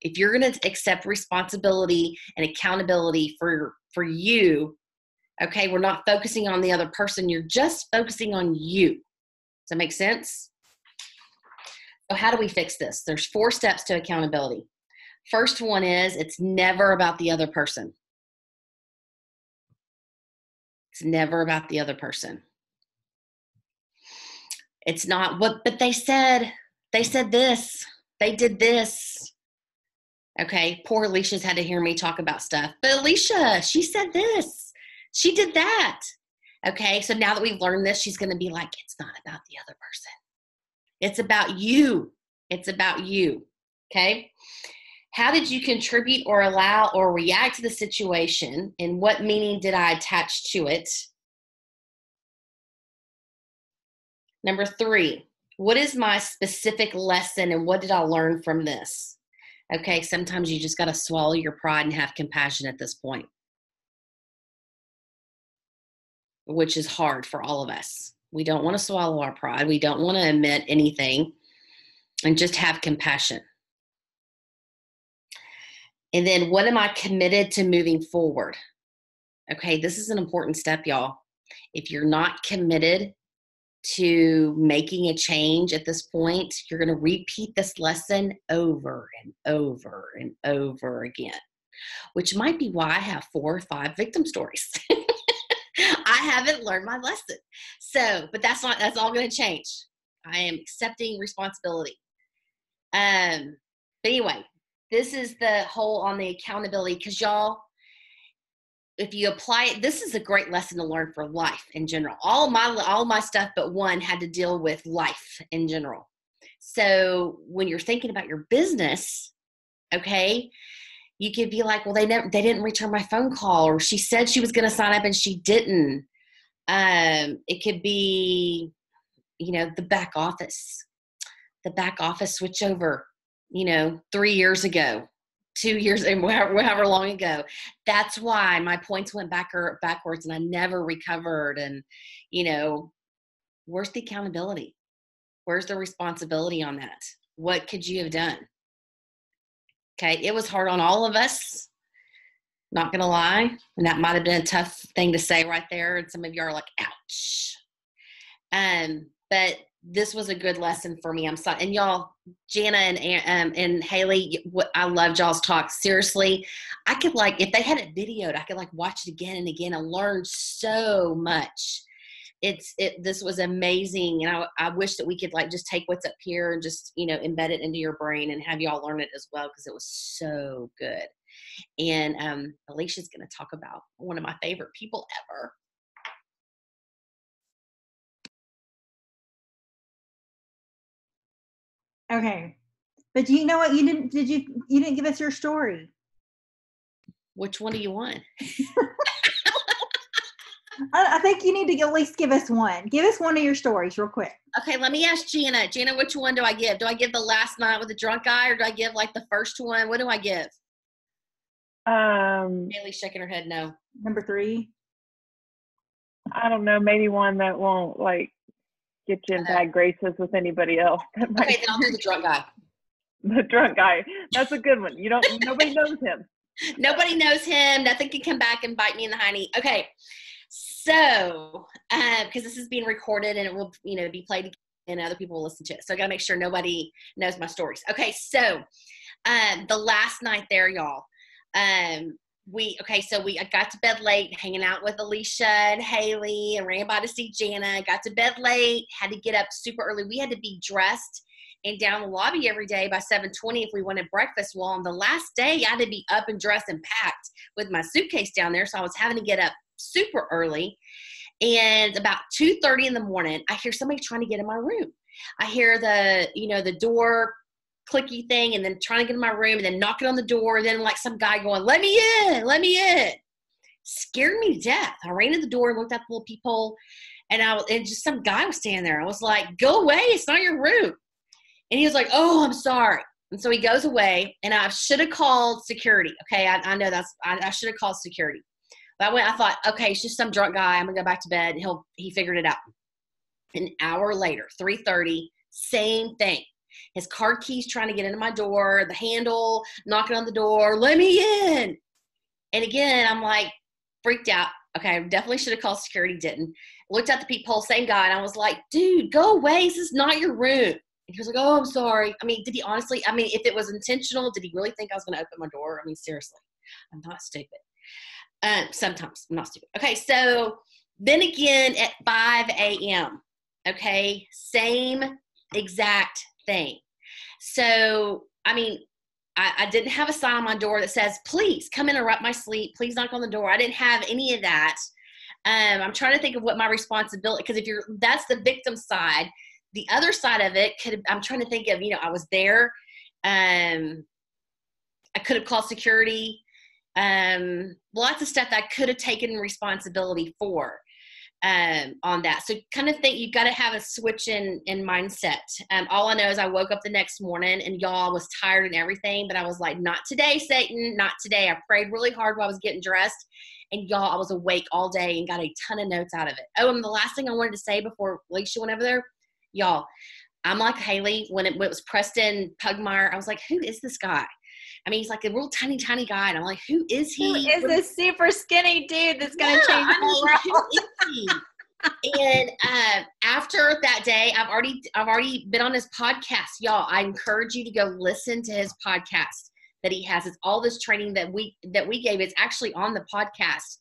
If you're going to accept responsibility and accountability for you, okay, we're not focusing on the other person. You're just focusing on you. Does that make sense? So how do we fix this? There's 4 steps to accountability. First one is, it's never about the other person. It's never about the other person. It's not what, but they said this, they did this. Okay, poor Alicia's had to hear me talk about stuff. But Alicia, she said this, she did that. Okay, so now that we've learned this, she's going to be like, it's not about the other person. It's about you. It's about you. Okay, how did you contribute or allow or react to the situation, and what meaning did I attach to it? Number 3, what is my specific lesson and what did I learn from this? Okay, sometimes you just got to swallow your pride and have compassion at this point, which is hard for all of us. We don't want to swallow our pride. We don't want to admit anything, and just have compassion. And then, what am I committed to moving forward? Okay, this is an important step, y'all. If you're not committed to making a change at this point, you're going to repeat this lesson over and over and over again, which might be why I have 4 or 5 victim stories. I haven't learned my lesson. So, but that's all going to change. I am accepting responsibility. But anyway, this is the whole on the accountability, because y'all, if you apply it, this is a great lesson to learn for life in general. All my stuff but one had to deal with life in general. So when you're thinking about your business, okay, you could be like, well, they didn't return my phone call, or she said she was going to sign up and she didn't. It could be, the back office switch over, 3 years ago, 2 years, and however long ago. That's why my points went backwards and I never recovered. And, where's the accountability? Where's the responsibility on that? What could you have done? Okay, it was hard on all of us, not going to lie. And that might have been a tough thing to say right there. And some of you are like, ouch. But this was a good lesson for me. I'm sorry. And y'all, Jana and Hayley, I loved y'all's talk. Seriously, I could if they had it videoed, I could watch it again and again and learn so much. This was amazing. And I wish that we could just take what's up here and just, embed it into your brain and have y'all learn it as well, because it was so good. And Alicia's going to talk about one of my favorite people ever. Okay. But you know what? You didn't give us your story. Which one do you want? I think you need to at least give us one. Give us one of your stories real quick. Okay, let me ask Jana. Jana, which one do I give? Do I give the last night with the drunk guy, or do I give the first one? What do I give? Hayley's shaking her head no. Number 3. I don't know, maybe one that won't like get you in bad graces with anybody else. That might Okay, then I'll do the drunk guy. The drunk guy. That's a good one. Nobody knows him. Nobody knows him. Nothing can come back and bite me in the hiney. Okay. So, because this is being recorded and it will, be played again and other people will listen to it. So I got to make sure nobody knows my stories. Okay. So, the last night there, y'all, I got to bed late, hanging out with Alicia and Hayley, and ran by to see Jana. Got to bed late, had to get up super early. We had to be dressed and down the lobby every day by 7:20 if we wanted breakfast. Well, on the last day, I had to be up and dressed and packed with my suitcase down there, so I was having to get up super early. And about 2:30 in the morning, I hear somebody trying to get in my room. I hear the door clicky thing, and then trying to get in my room, and then knocking on the door, and then like some guy going, let me in. Scared me to death. I ran to the door and looked out the little peephole, and just some guy was standing there. I was like, go away, it's not your room. And he was like, oh, I'm sorry. And so he goes away, and I should have called security. Okay, I know I should have called security. But I thought, okay, it's just some drunk guy. I'm going to go back to bed. And he figured it out. An hour later, 3:30, same thing. His car keys trying to get into my door, the handle, knocking on the door, let me in. And again, I'm like freaked out. Okay, I definitely should have called security, didn't. Looked at the peephole, same guy, and I was like, dude, go away. This is not your room. And he was like, oh, I'm sorry. I mean, did he honestly, if it was intentional, did he really think I was going to open my door? I mean, seriously, I'm not stupid. Sometimes I'm not stupid. Okay, so then again at 5 a.m., okay, same exact thing. So, I didn't have a sign on my door that says, please come interrupt my sleep. Please knock on the door. I didn't have any of that. I'm trying to think of what my responsibility, because that's the victim side. The other side of it I'm trying to think of, I was there. I could have called security. Lots of stuff that I could have taken responsibility for on that. So kind of think you've got to have a switch in mindset. All I know is I woke up the next morning and y'all was tired and everything, but I was like, not today, Satan, not today. I prayed really hard while I was getting dressed, and y'all, I was awake all day and got a ton of notes out of it. Oh, and the last thing I wanted to say before Alicia went over there, y'all, I'm like Hayley when it was Preston Pugmire. I was like, who is this guy? He's like a real tiny, tiny guy. And I'm like, who is he? Who is this super skinny dude that's going to change the whole world? Who is he? And after that day, I've already been on his podcast. Y'all, I encourage you to go listen to his podcast that he has. It's all this training that we gave. It's actually on the podcast.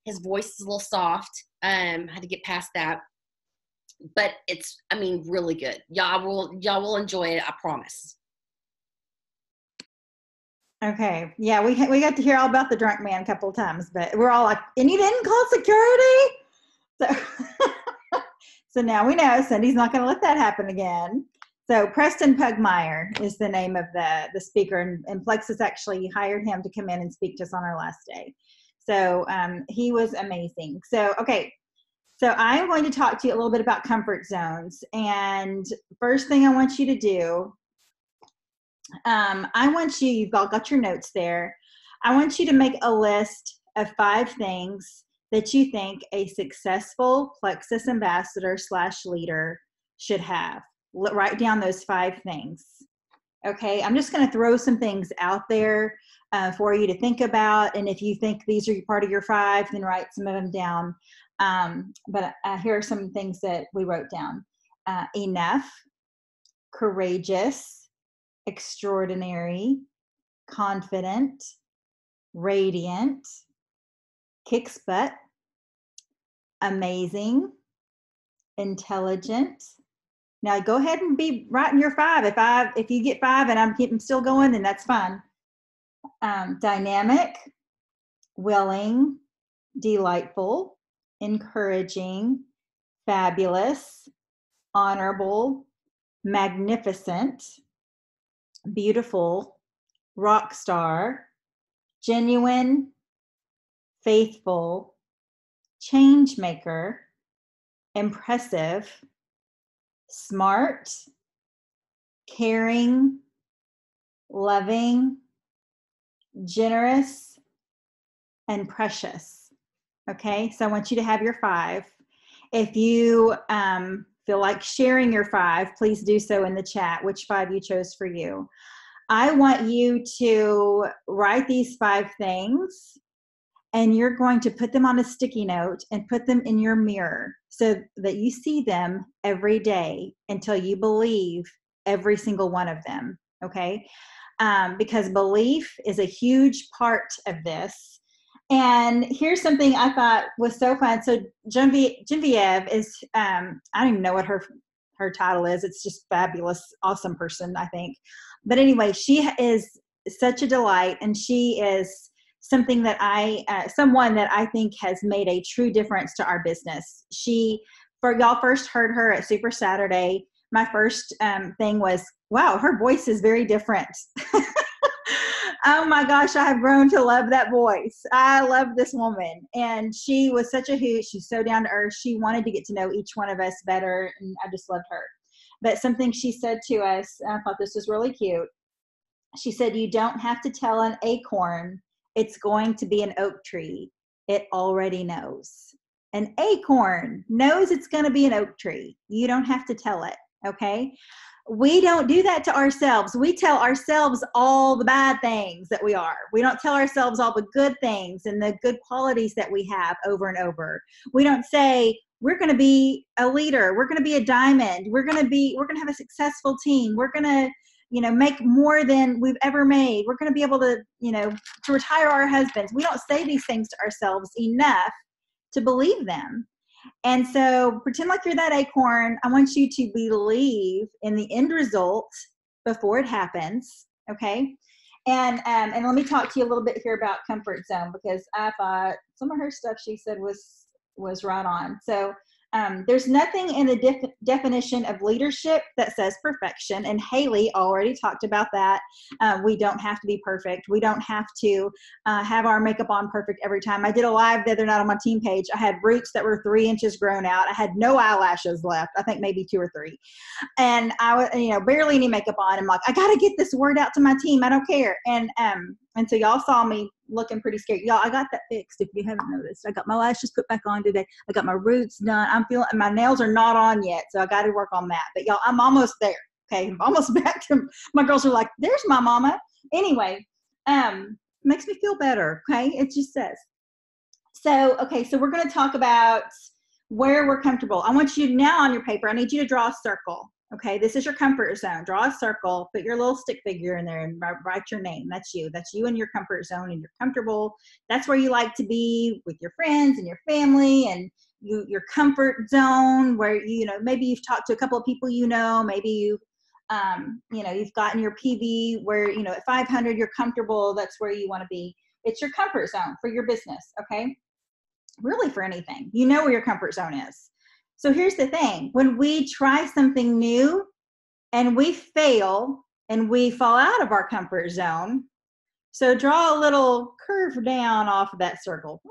His voice is a little soft. Had to get past that. But it's, really good. Y'all will enjoy it. I promise. Okay. Yeah, we got to hear all about the drunk man a couple of times, but we're all like, and you didn't call security? So, so now we know Sundee's not going to let that happen again. So Preston Pugmire is the name of the speaker, and Plexus actually hired him to come in and speak to us on our last day. So he was amazing. So, okay. So I'm going to talk to you a little bit about comfort zones. And first thing I want you to do, you've all got your notes there. I want you to make a list of 5 things that you think a successful Plexus ambassador / leader should have. Write down those 5 things. Okay, I'm just going to throw some things out there for you to think about. And if you think these are part of your 5, then write some of them down. But here are some things that we wrote down. Enough, courageous, extraordinary, confident, radiant, kicks butt, amazing, intelligent. Now go ahead and be writing your 5. If you get 5 and I'm still going, then that's fine. Dynamic, willing, delightful, encouraging, fabulous, honorable, magnificent, beautiful, rock star, genuine, faithful, change maker, impressive, smart, caring, loving, generous, and precious. Okay, so I want you to have your 5. If you feel like sharing your 5, please do so in the chat, which 5 you chose for you. I want you to write these 5 things, and you're going to put them on a sticky note and put them in your mirror so that you see them every day until you believe every single one of them, okay? Because belief is a huge part of this. And here's something I thought was so fun. So Genevieve is, I don't even know what her title is. It's just fabulous, awesome person, I think. But anyway, she is such a delight, and she is someone that I think has made a true difference to our business. Y'all first heard her at Super Saturday. My first thing was, wow, her voice is very different. Oh my gosh, I have grown to love that voice. I love this woman. And she was such a hoot. She's so down to earth. She wanted to get to know each one of us better, and I just loved her. But something she said to us, I thought this was really cute. She said, you don't have to tell an acorn it's going to be an oak tree. It already knows. An acorn knows it's going to be an oak tree. You don't have to tell it, okay? We don't do that to ourselves. We tell ourselves all the bad things that we are. We don't tell ourselves all the good things and the good qualities that we have over and over. We don't say, we're going to be a leader. We're going to be a diamond. We're going to have a successful team. We're going to, make more than we've ever made. We're going to be able to, to retire our husbands. We don't say these things to ourselves enough to believe them. And so pretend like you're that acorn. I want you to believe in the end result before it happens. Okay. And let me talk to you a little bit here about comfort zone, because I thought some of her stuff she said was right on. So there's nothing in the definition of leadership that says perfection. And Hayley already talked about that. We don't have to be perfect. We don't have to have our makeup on perfect every time. I did a live the other night on my team page. I had roots that were 3 inches grown out. I had no eyelashes left. I think maybe 2 or 3. And I was, barely any makeup on. I'm like, I got to get this word out to my team. I don't care. And so y'all saw me looking pretty scared. Y'all, I got that fixed. If you haven't noticed, I got my lashes put back on today. I got my roots done. I'm feeling, my nails are not on yet, so I got to work on that. But y'all, I'm almost there. Okay, I'm almost back to. My girls are like, "There's my mama." Anyway, makes me feel better. Okay, it just says. So we're going to talk about where we're comfortable. I want you now on your paper. I need you to draw a circle. Okay, this is your comfort zone. Draw a circle, put your little stick figure in there, and write your name. That's you. That's you in your comfort zone, and you're comfortable. That's where you like to be with your friends and your family, and your comfort zone where, maybe you've talked to a couple of people, maybe you've gotten your PV where, at 500, you're comfortable. That's where you want to be. It's your comfort zone for your business. Okay. Really for anything, where your comfort zone is. So here's the thing. When we try something new and we fail and we fall out of our comfort zone, so draw a little curve down off of that circle.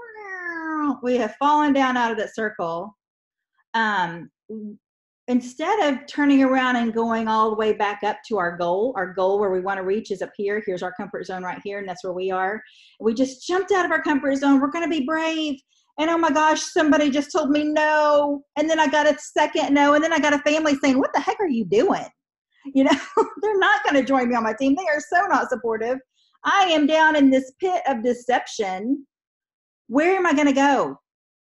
We have fallen down out of that circle. Instead of turning around and going all the way back up to our goal where we want to reach is up here. Here's our comfort zone right here, and that's where we are. We just jumped out of our comfort zone. We're going to be brave. And oh my gosh, somebody just told me no. And then I got a second no. And then I got a family saying, what the heck are you doing? They're not going to join me on my team. They are so not supportive. I am down in this pit of deception. Where am I going to go?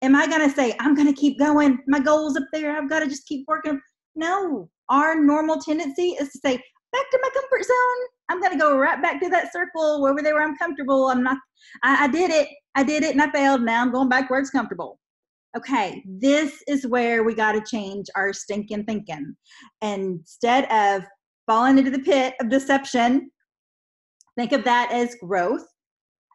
Am I going to say, I'm going to keep going. My goal's up there. I've got to just keep working. No, our normal tendency is to say, back to my comfort zone. I'm going to go right back to that circle over there where I'm comfortable. I did it and I failed. Now I'm going back where it's comfortable. Okay, this is where we got to change our stinking thinking. And instead of falling into the pit of deception, think of that as growth.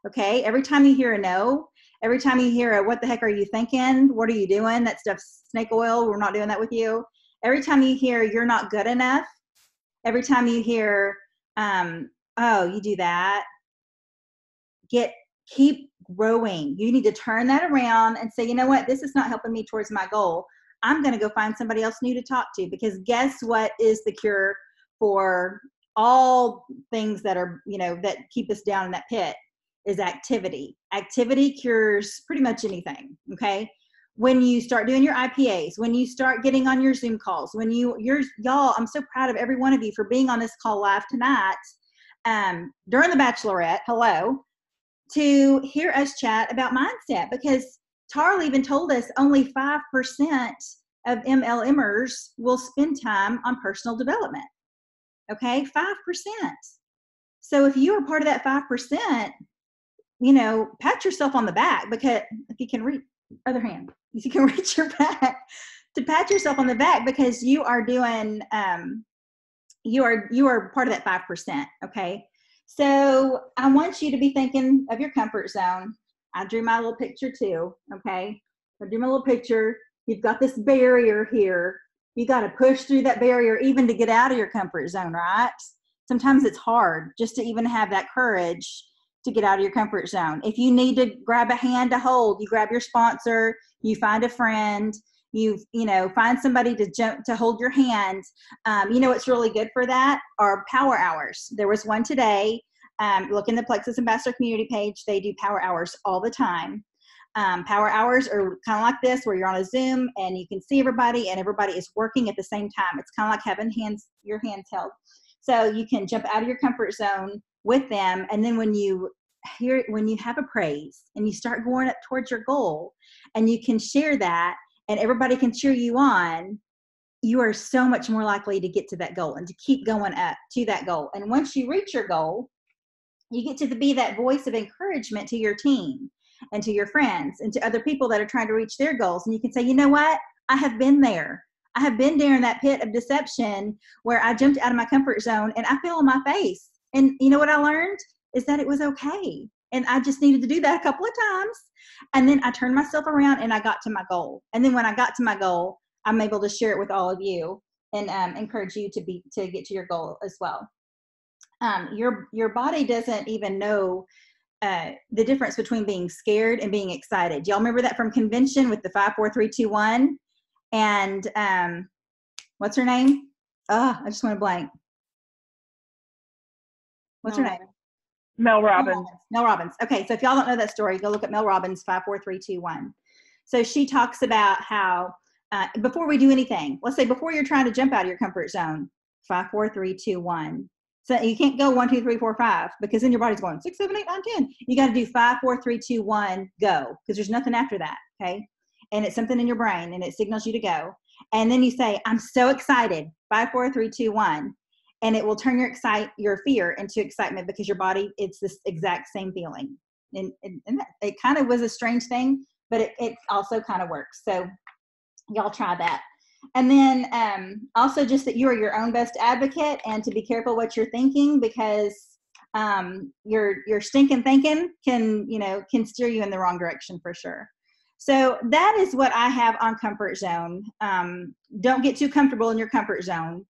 Okay, every time you hear a no, every time you hear a what the heck are you thinking? What are you doing? That stuff's snake oil. We're not doing that with you. Every time you hear you're not good enough, every time you hear, oh, you do that, keep growing. You need to turn that around and say, you know what? This is not helping me towards my goal. I'm going to go find somebody else new to talk to, because guess what is the cure for all things that are, that keep us down in that pit? is activity. Activity cures pretty much anything, okay? When you start doing your IPAs, when you start getting on your Zoom calls, when y'all, I'm so proud of every one of you for being on this call live tonight, during the Bachelorette, to hear us chat about mindset, because Tarl even told us only 5% of MLMers will spend time on personal development. Okay, 5%. So if you are part of that 5%, pat yourself on the back, because if you can reach, other hand, if you can reach your back to pat yourself on the back, because you are doing, you are part of that 5%. Okay. So I want you to be thinking of your comfort zone. I drew my little picture too. Okay. I drew my little picture. You've got this barrier here. You got to push through that barrier even to get out of your comfort zone, right? Sometimes it's hard just to even have that courage to get out of your comfort zone. If you need to grab a hand to hold, you grab your sponsor, you find a friend, you find somebody to hold your hand. What's really good for that are power hours. There was one today. Look in the Plexus Ambassador community page. They do power hours all the time. Power hours are kind of like this, where you're on a Zoom and you can see everybody and everybody is working at the same time. It's kind of like having your hands held. So you can jump out of your comfort zone with them. And then when you have a praise and you start going up towards your goal and you can share that and everybody can cheer you on, you are so much more likely to get to that goal and to keep going up to that goal. And once you reach your goal, you get to be that voice of encouragement to your team and to your friends and to other people that are trying to reach their goals. And you can say, you know what? I have been there. I have been there in that pit of deception where I jumped out of my comfort zone and I fell on my face. And you know what I learned is that it was okay. And I just needed to do that a couple of times. And then I turned myself around and I got to my goal. And then when I got to my goal, I'm able to share it with all of you and encourage you to get to your goal as well. Your body doesn't even know the difference between being scared and being excited. Y'all remember that from convention with the 5, 4, 3, 2, 1? And what's her name? I just went blank. What's her name? Mel Robbins. Mel Robbins. Okay, so if y'all don't know that story, go look at Mel Robbins, 5, 4, 3, 2, 1. So she talks about how before we do anything, let's say before you're trying to jump out of your comfort zone, 5, 4, 3, 2, 1. So you can't go 1, 2, 3, 4, 5, because then your body's going 6, 7, 8, 9, 10. You got to do 5, 4, 3, 2, 1, go, because there's nothing after that. Okay. And it's something in your brain and it signals you to go. And then you say, I'm so excited, 5, 4, 3, 2, 1. And it will turn your fear into excitement, because your body, it's this exact same feeling. And it kind of was a strange thing, but it also kind of works. So y'all try that. And then also just that you are your own best advocate, and to be careful what you're thinking, because your stinking thinking can steer you in the wrong direction for sure. So that is what I have on comfort zone. Don't get too comfortable in your comfort zone.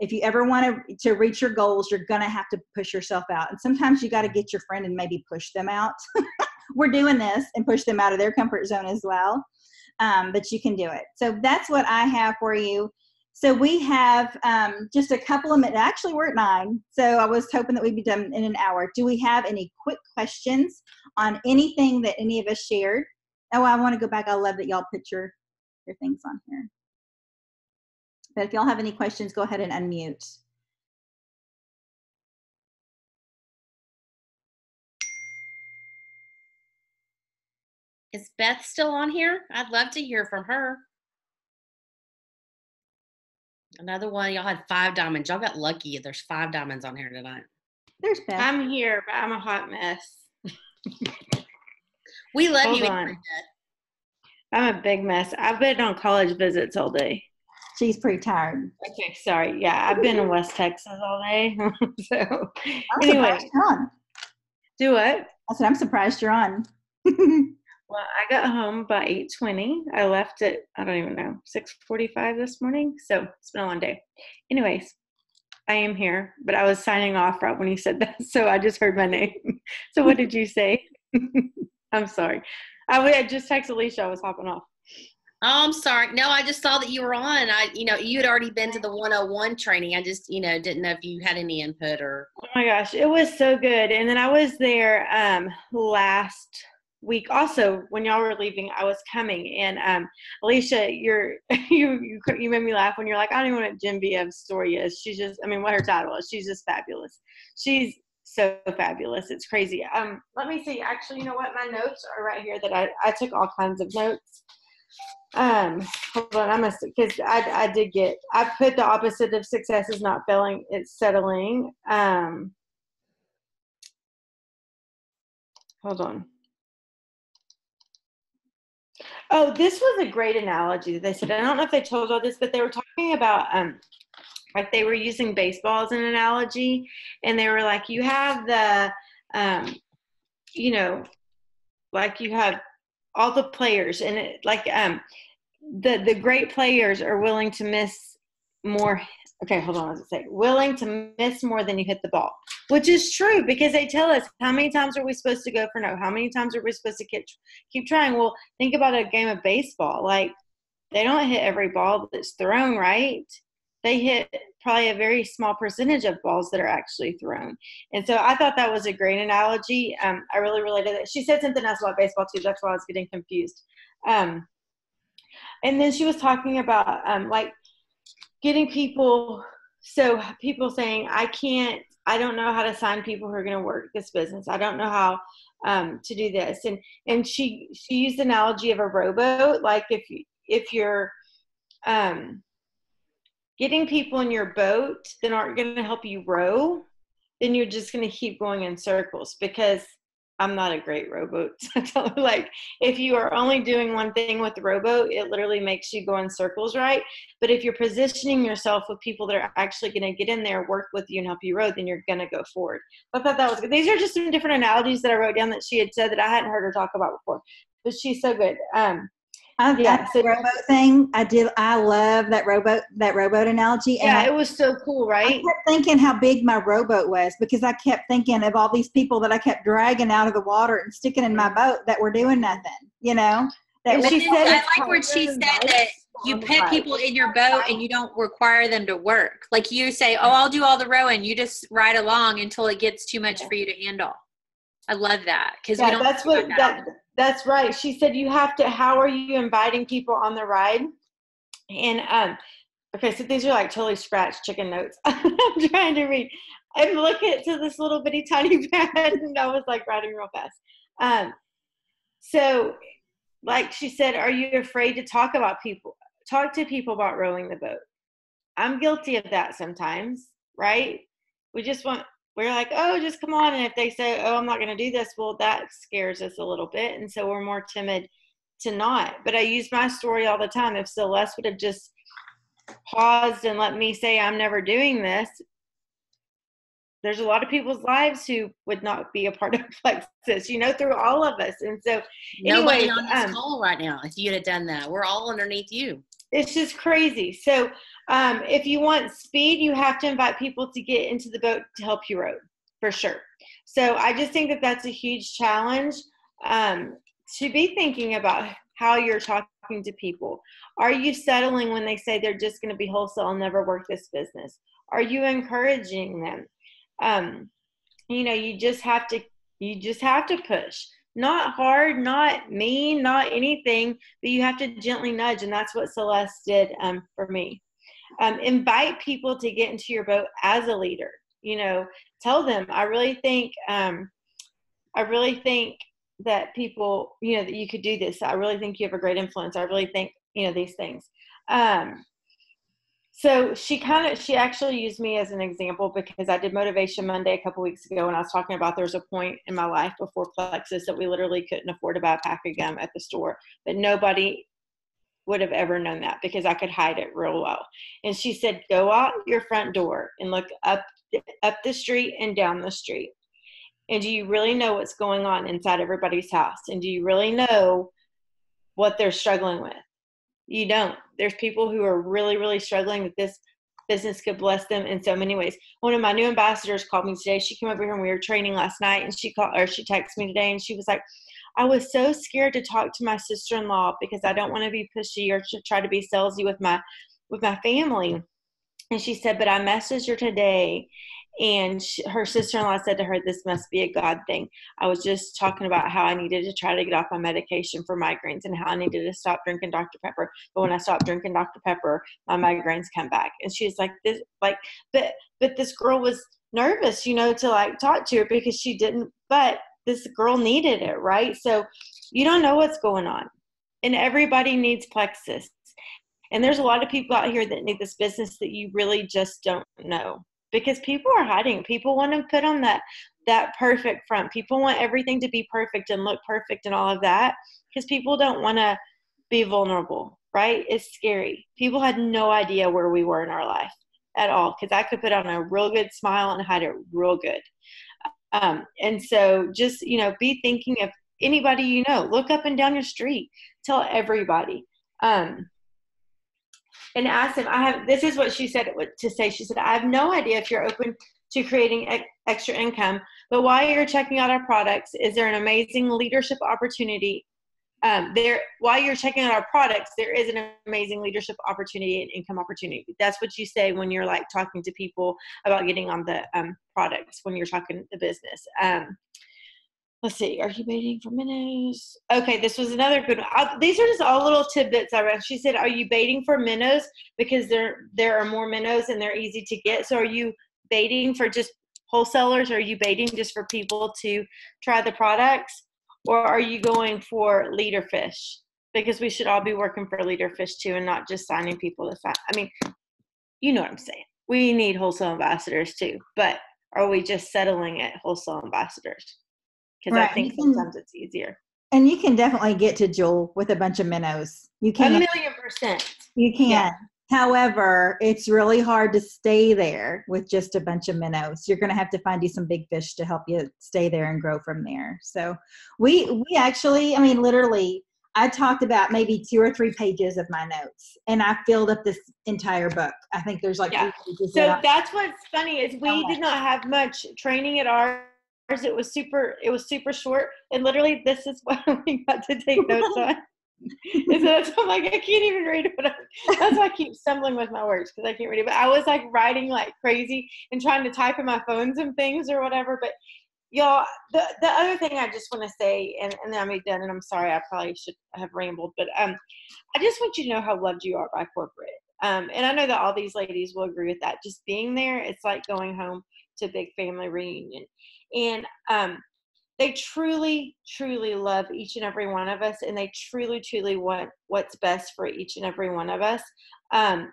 If you ever want to reach your goals, you're going to have to push yourself out. And sometimes you got to get your friend and maybe push them out. We're doing this and push them out of their comfort zone as well. But you can do it. So that's what I have for you. So we have just a couple of minutes. Actually, we're at 9. So I was hoping that we'd be done in an hour. Do we have any quick questions on anything that any of us shared? Oh, I want to go back. I love that y'all put your things on here. But if y'all have any questions, go ahead and unmute. Is Beth still on here? I'd love to hear from her. Another one. Y'all had 5 diamonds. Y'all got lucky. There's 5 diamonds on here tonight. There's Beth. I'm here, but I'm a hot mess. We love Hold you. on. I'm a big mess. I've been on college visits all day. She's pretty tired. Okay, sorry. Yeah, I've been in West Texas all day. So I'm anyway, surprised you're on. do what? I said, I'm surprised you're on. Well, I got home by 8:20. I left at, I don't even know, 6:45 this morning. So it's been a long day. Anyways, I am here, but I was signing off right when you said that. So I just heard my name. So what did you say? I'm sorry. I just texted Alicia. I was hopping off. Oh, I'm sorry. No, I just saw that you were on. You had already been to the 101 training. I just, didn't know if you had any input or. Oh my gosh, it was so good. And then I was there last week. Also, when y'all were leaving, I was coming. And Alicia, you made me laugh when you're like, I don't even know what Genevieve's story is. She's just, what her title is. She's just fabulous. She's so fabulous. It's crazy. Let me see. Actually, you know what? My notes are right here that I took all kinds of notes. Hold on, because I put the opposite of success is not failing, it's settling. Hold on. Oh, this was a great analogy that they said. I don't know if they told all this, but they were talking about like they were using baseball as an analogy, and they were like, you have the like you have all the players, and the great players are willing to miss more. Okay, hold on. What does it say? Willing to miss more than you hit the ball, which is true because they tell us how many times are we supposed to go for no? How many times are we supposed to keep trying? Well, think about a game of baseball. Like they don't hit every ball that's thrown, right? They hit probably a very small percentage of balls that are actually thrown. And so I thought that was a great analogy. I really related it. She said something else about baseball too. That's why I was getting confused. And then she was talking about like getting people, so people saying, I don't know how to sign people who are going to work this business. I don't know how to do this. And she used the analogy of a rowboat. Like if you're getting people in your boat that aren't going to help you row, then you're just going to keep going in circles because I'm not a great rowboat. So like if you are only doing one thing with the rowboat, it literally makes you go in circles, right? But if you're positioning yourself with people that are actually going to get in there, work with you and help you row, then you're going to go forward. I thought that was good. These are just some different analogies that I wrote down that she had said that I hadn't heard her talk about before, but she's so good. So rowboat thing. I love that rowboat analogy. And it was so cool, right? I kept thinking how big my rowboat was because I kept thinking of all these people that I kept dragging out of the water and sticking in my boat that were doing nothing, And she said, I like where she said that you put people in your boat and you don't require them to work. Like you say, oh, I'll do all the rowing. You just ride along until it gets too much for you to handle. I love that because we don't. That's right. She said you have to. How are you inviting people on the ride? And okay, so these are like totally scratched chicken notes. I'm trying to read. I'm looking to this little bitty tiny pad, and I was like writing real fast. So, like she said, are you afraid to talk to people about rowing the boat? I'm guilty of that sometimes, right? We're like, oh, just come on. And if they say, oh, I'm not going to do this, well, that scares us a little bit. And so we're more timid to not. But I use my story all the time. If Celeste would have just paused and let me say, I'm never doing this, there's a lot of people's lives who would not be a part of Plexus, through all of us. And so nobody on this call right now, if you'd have done that, we're all underneath you. It's just crazy. So if you want speed, you have to invite people to get into the boat to help you row, for sure. So I just think that that's a huge challenge to be thinking about how you're talking to people. Are you settling when they say they're just going to be wholesale and never work this business? Are you encouraging them? You just have to push. Not hard, not mean, not anything, but you have to gently nudge, and that's what Celeste did for me. Invite people to get into your boat as a leader. Tell them, I really think that people, that you could do this. I really think you have a great influence. I really think, these things. So she actually used me as an example because I did Motivation Monday a couple weeks ago, and I was talking about there's a point in my life before Plexus that we literally couldn't afford to buy a pack of gum at the store, but nobody would have ever known that because I could hide it real well. And she said, go out your front door and look up the street and down the street. And do you really know what's going on inside everybody's house? And do you really know what they're struggling with? You don't. There's people who are really, really struggling that this business could bless them in so many ways. One of my new ambassadors called me today. She came over here and we were training last night, and she texted me today and she was like, I was so scared to talk to my sister-in-law because I don't want to be pushy or to try to be salesy with my family. And she said, but I messaged her today, and her sister-in-law said to her, this must be a God thing. I was just talking about how I needed to try to get off my medication for migraines and how I needed to stop drinking Dr. Pepper. But when I stopped drinking Dr. Pepper, my migraines come back. And she's like, but this girl was nervous, to like talk to her because she didn't, but this girl needed it, right? So you don't know what's going on. And everybody needs plexus. And there's a lot of people out here that need this business that you really just don't know, because people are hiding. People want to put on that perfect front. People want everything to be perfect and look perfect and all of that, because people don't want to be vulnerable, right? It's scary. People had no idea where we were in our life at all, because I could put on a real good smile and hide it real good. And so just, be thinking of anybody look up and down your street, tell everybody. And ask them, this is what she said to say. She said, I have no idea if you're open to creating extra income, but while you're checking out our products, is there an amazing leadership opportunity while you're checking out our products, there is an amazing leadership opportunity and income opportunity. That's what you say when you're like talking to people about getting on the products, when you're talking the business. Let's see. Are you baiting for Minnows? Okay, this was another good one. These are just all little tidbits I read. She said, are you baiting for Minnows because there are more Minnows and they're easy to get? So are you baiting for just wholesalers? Or are you baiting just for people to try the products? Or are you going for leader fish? Because we should all be working for leader fish too, and not just signing people to sign. I mean, you know what I'm saying. We need wholesale ambassadors too, but are we just settling at wholesale ambassadors? Because I think sometimes it's easier. And you can definitely get to Jewel with a bunch of minnows. You can. 1,000,000%. You can. Yeah. However, it's really hard to stay there with just a bunch of minnows. You're going to have to find you some big fish to help you stay there and grow from there. So we actually, I mean, literally, I talked about maybe 2 or 3 pages of my notes, and I filled up this entire book. I think there's like 3 pages. So that's what's funny is we did not have much training at ours. It was super short, and literally this is what we got to take notes on. And so that's why I'm like, I can't even read it. That's why I keep stumbling with my words, because I can't read it. But I was like writing like crazy and trying to type in my phones and things or whatever. But y'all, the other thing I just want to say, and then I'm done, and I'm sorry, I probably should have rambled, but I just want you to know how loved you are by corporate. And I know that all these ladies will agree with that. Just being there, it's like going home to a big family reunion. And they truly, truly love each and every one of us, and they truly, truly want what's best for each and every one of us. And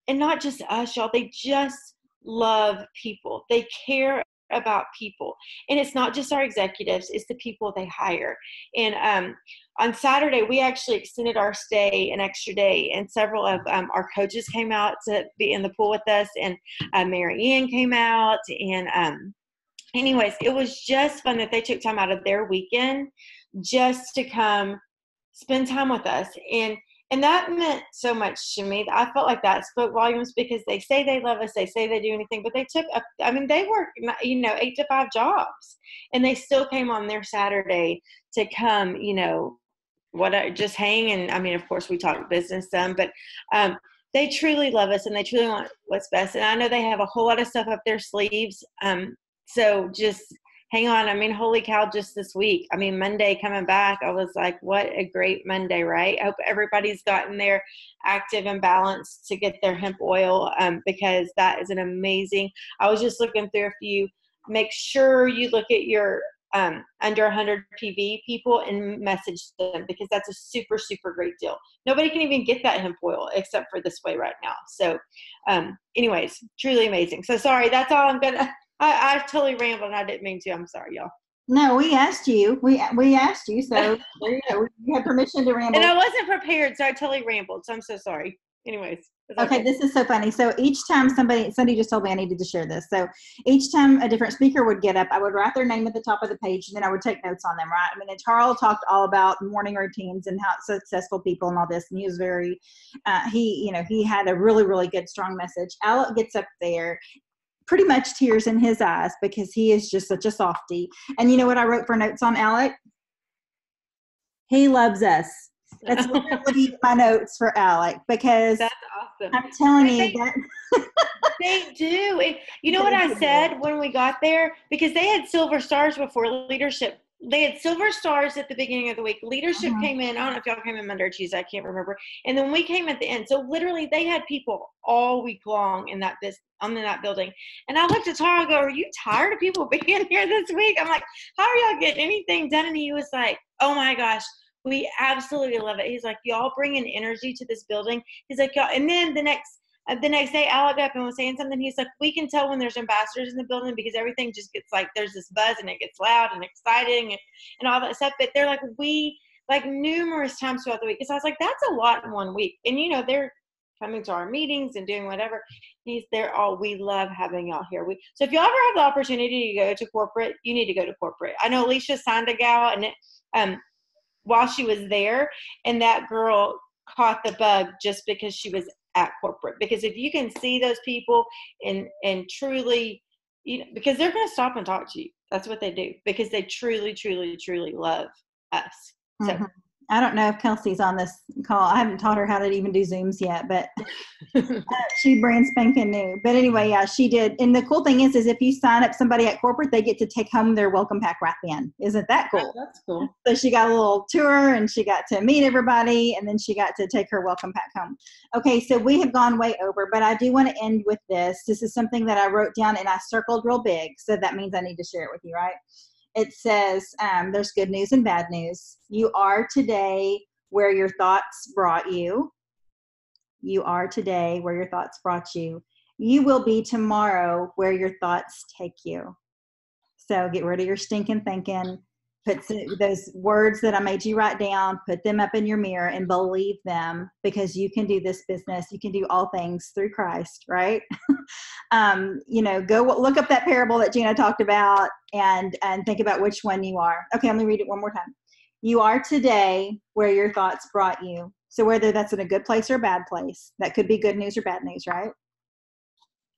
not just us, y'all. They just love people. They care about people. And it's not just our executives, it's the people they hire. And on Saturday, we actually extended our stay an extra day, and several of our coaches came out to be in the pool with us, and Mary Ann came out, and anyways, it was just fun that they took time out of their weekend just to come spend time with us. And that meant so much to me. I felt like that spoke volumes, because they say they love us. They say they do anything, but they they work, 8 to 5 jobs, and they still came on their Saturday to come, just hang. And I mean, of course we talk business some, but they truly love us, and they truly want what's best. And I know they have a whole lot of stuff up their sleeves. So just hang on. I mean, holy cow, just this week. I mean, Monday coming back, I was like, what a great Monday, right? I hope everybody's gotten there active and balanced to get their hemp oil, because that is an amazing. I was just looking through a few. Make sure you look at your under 100 PV people and message them, because that's a super, super great deal. Nobody can even get that hemp oil except for this way right now. So anyways, truly amazing. So sorry, that's all I'm going to. I totally rambled, and I didn't mean to. I'm sorry, y'all. No, we asked you. We asked you, so there you go. You had permission to ramble. And I wasn't prepared, so I totally rambled. So I'm so sorry. Anyways. Okay, this is so funny. So each time Sundee just told me I needed to share this. So each time a different speaker would get up, I would write their name at the top of the page, and then I would take notes on them, right? I mean, and Charles talked all about morning routines and how successful people and all this, and he was very, he had a really, really good, strong message. Alec gets up there, pretty much tears in his eyes, because he is just such a softie. And you know what I wrote for notes on Alec? He loves us. That's literally my notes for Alec, because That's awesome. I'm telling But you that. They do. And you know what I said when we got there? Because they had silver stars before leadership. They had silver stars at the beginning of the week. Leadership came in. I don't know if y'all came in Monday or Tuesday. I can't remember. And then we came at the end. So literally they had people all week long in that building. And I looked at Tara and go, are you tired of people being here this week? I'm like, how are y'all getting anything done? And he was like, oh my gosh, we absolutely love it. He's like, y'all bring an energy to this building. He's like, y'all. And then the next day, Alec got up and was saying something. He's like, we can tell when there's ambassadors in the building because everything just gets like, there's this buzz and it gets loud and exciting and all that stuff. But they're like, numerous times throughout the week. So I was like, that's a lot in one week. And, they're coming to our meetings and doing whatever. We love having y'all here. So if y'all ever have the opportunity to go to corporate, you need to go to corporate. I know Alicia signed a gal and while she was there, and that girl caught the bug just because she was at corporate. Because if you can see those people and truly, because they're going to stop and talk to you. That's what they do, because they truly, truly, truly love us. So I don't know if Kelsey's on this call. I haven't taught her how to even do Zooms yet, but she brand spanking new. But anyway, yeah, she did. And the cool thing is if you sign up somebody at corporate, they get to take home their welcome pack right then. Isn't that cool? That's cool. So she got a little tour and she got to meet everybody, and then she got to take her welcome pack home. Okay, so we have gone way over, but I do want to end with this. This is something that I wrote down and I circled real big. So that means I need to share it with you, right? It says, there's good news and bad news. You are today where your thoughts brought you. You are today where your thoughts brought you. You will be tomorrow where your thoughts take you. So get rid of your stinking thinking. Put those words that I made you write down, put them up in your mirror and believe them, because you can do this business. You can do all things through Christ, right? Go look up that parable that Jana talked about and think about which one you are. Okay, let me read it one more time. You are today where your thoughts brought you. So whether that's in a good place or a bad place, that could be good news or bad news, right?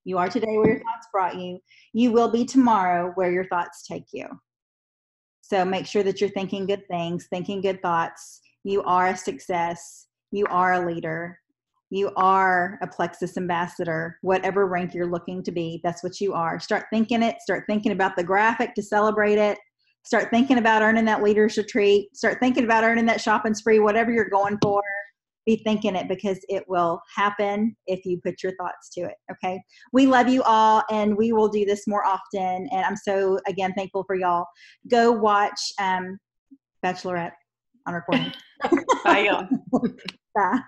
You are today where your thoughts brought you. You will be tomorrow where your thoughts take you. So make sure that you're thinking good things, thinking good thoughts. You are a success. You are a leader. You are a Plexus ambassador. Whatever rank you're looking to be, that's what you are. Start thinking it. Start thinking about the graphic to celebrate it. Start thinking about earning that leaders retreat. Start thinking about earning that shopping spree, whatever you're going for. Be thinking it, because it will happen if you put your thoughts to it. Okay. We love you all, and we will do this more often. And I'm so, again, thankful for y'all. Go watch Bachelorette on recording. Bye, y'all. Bye.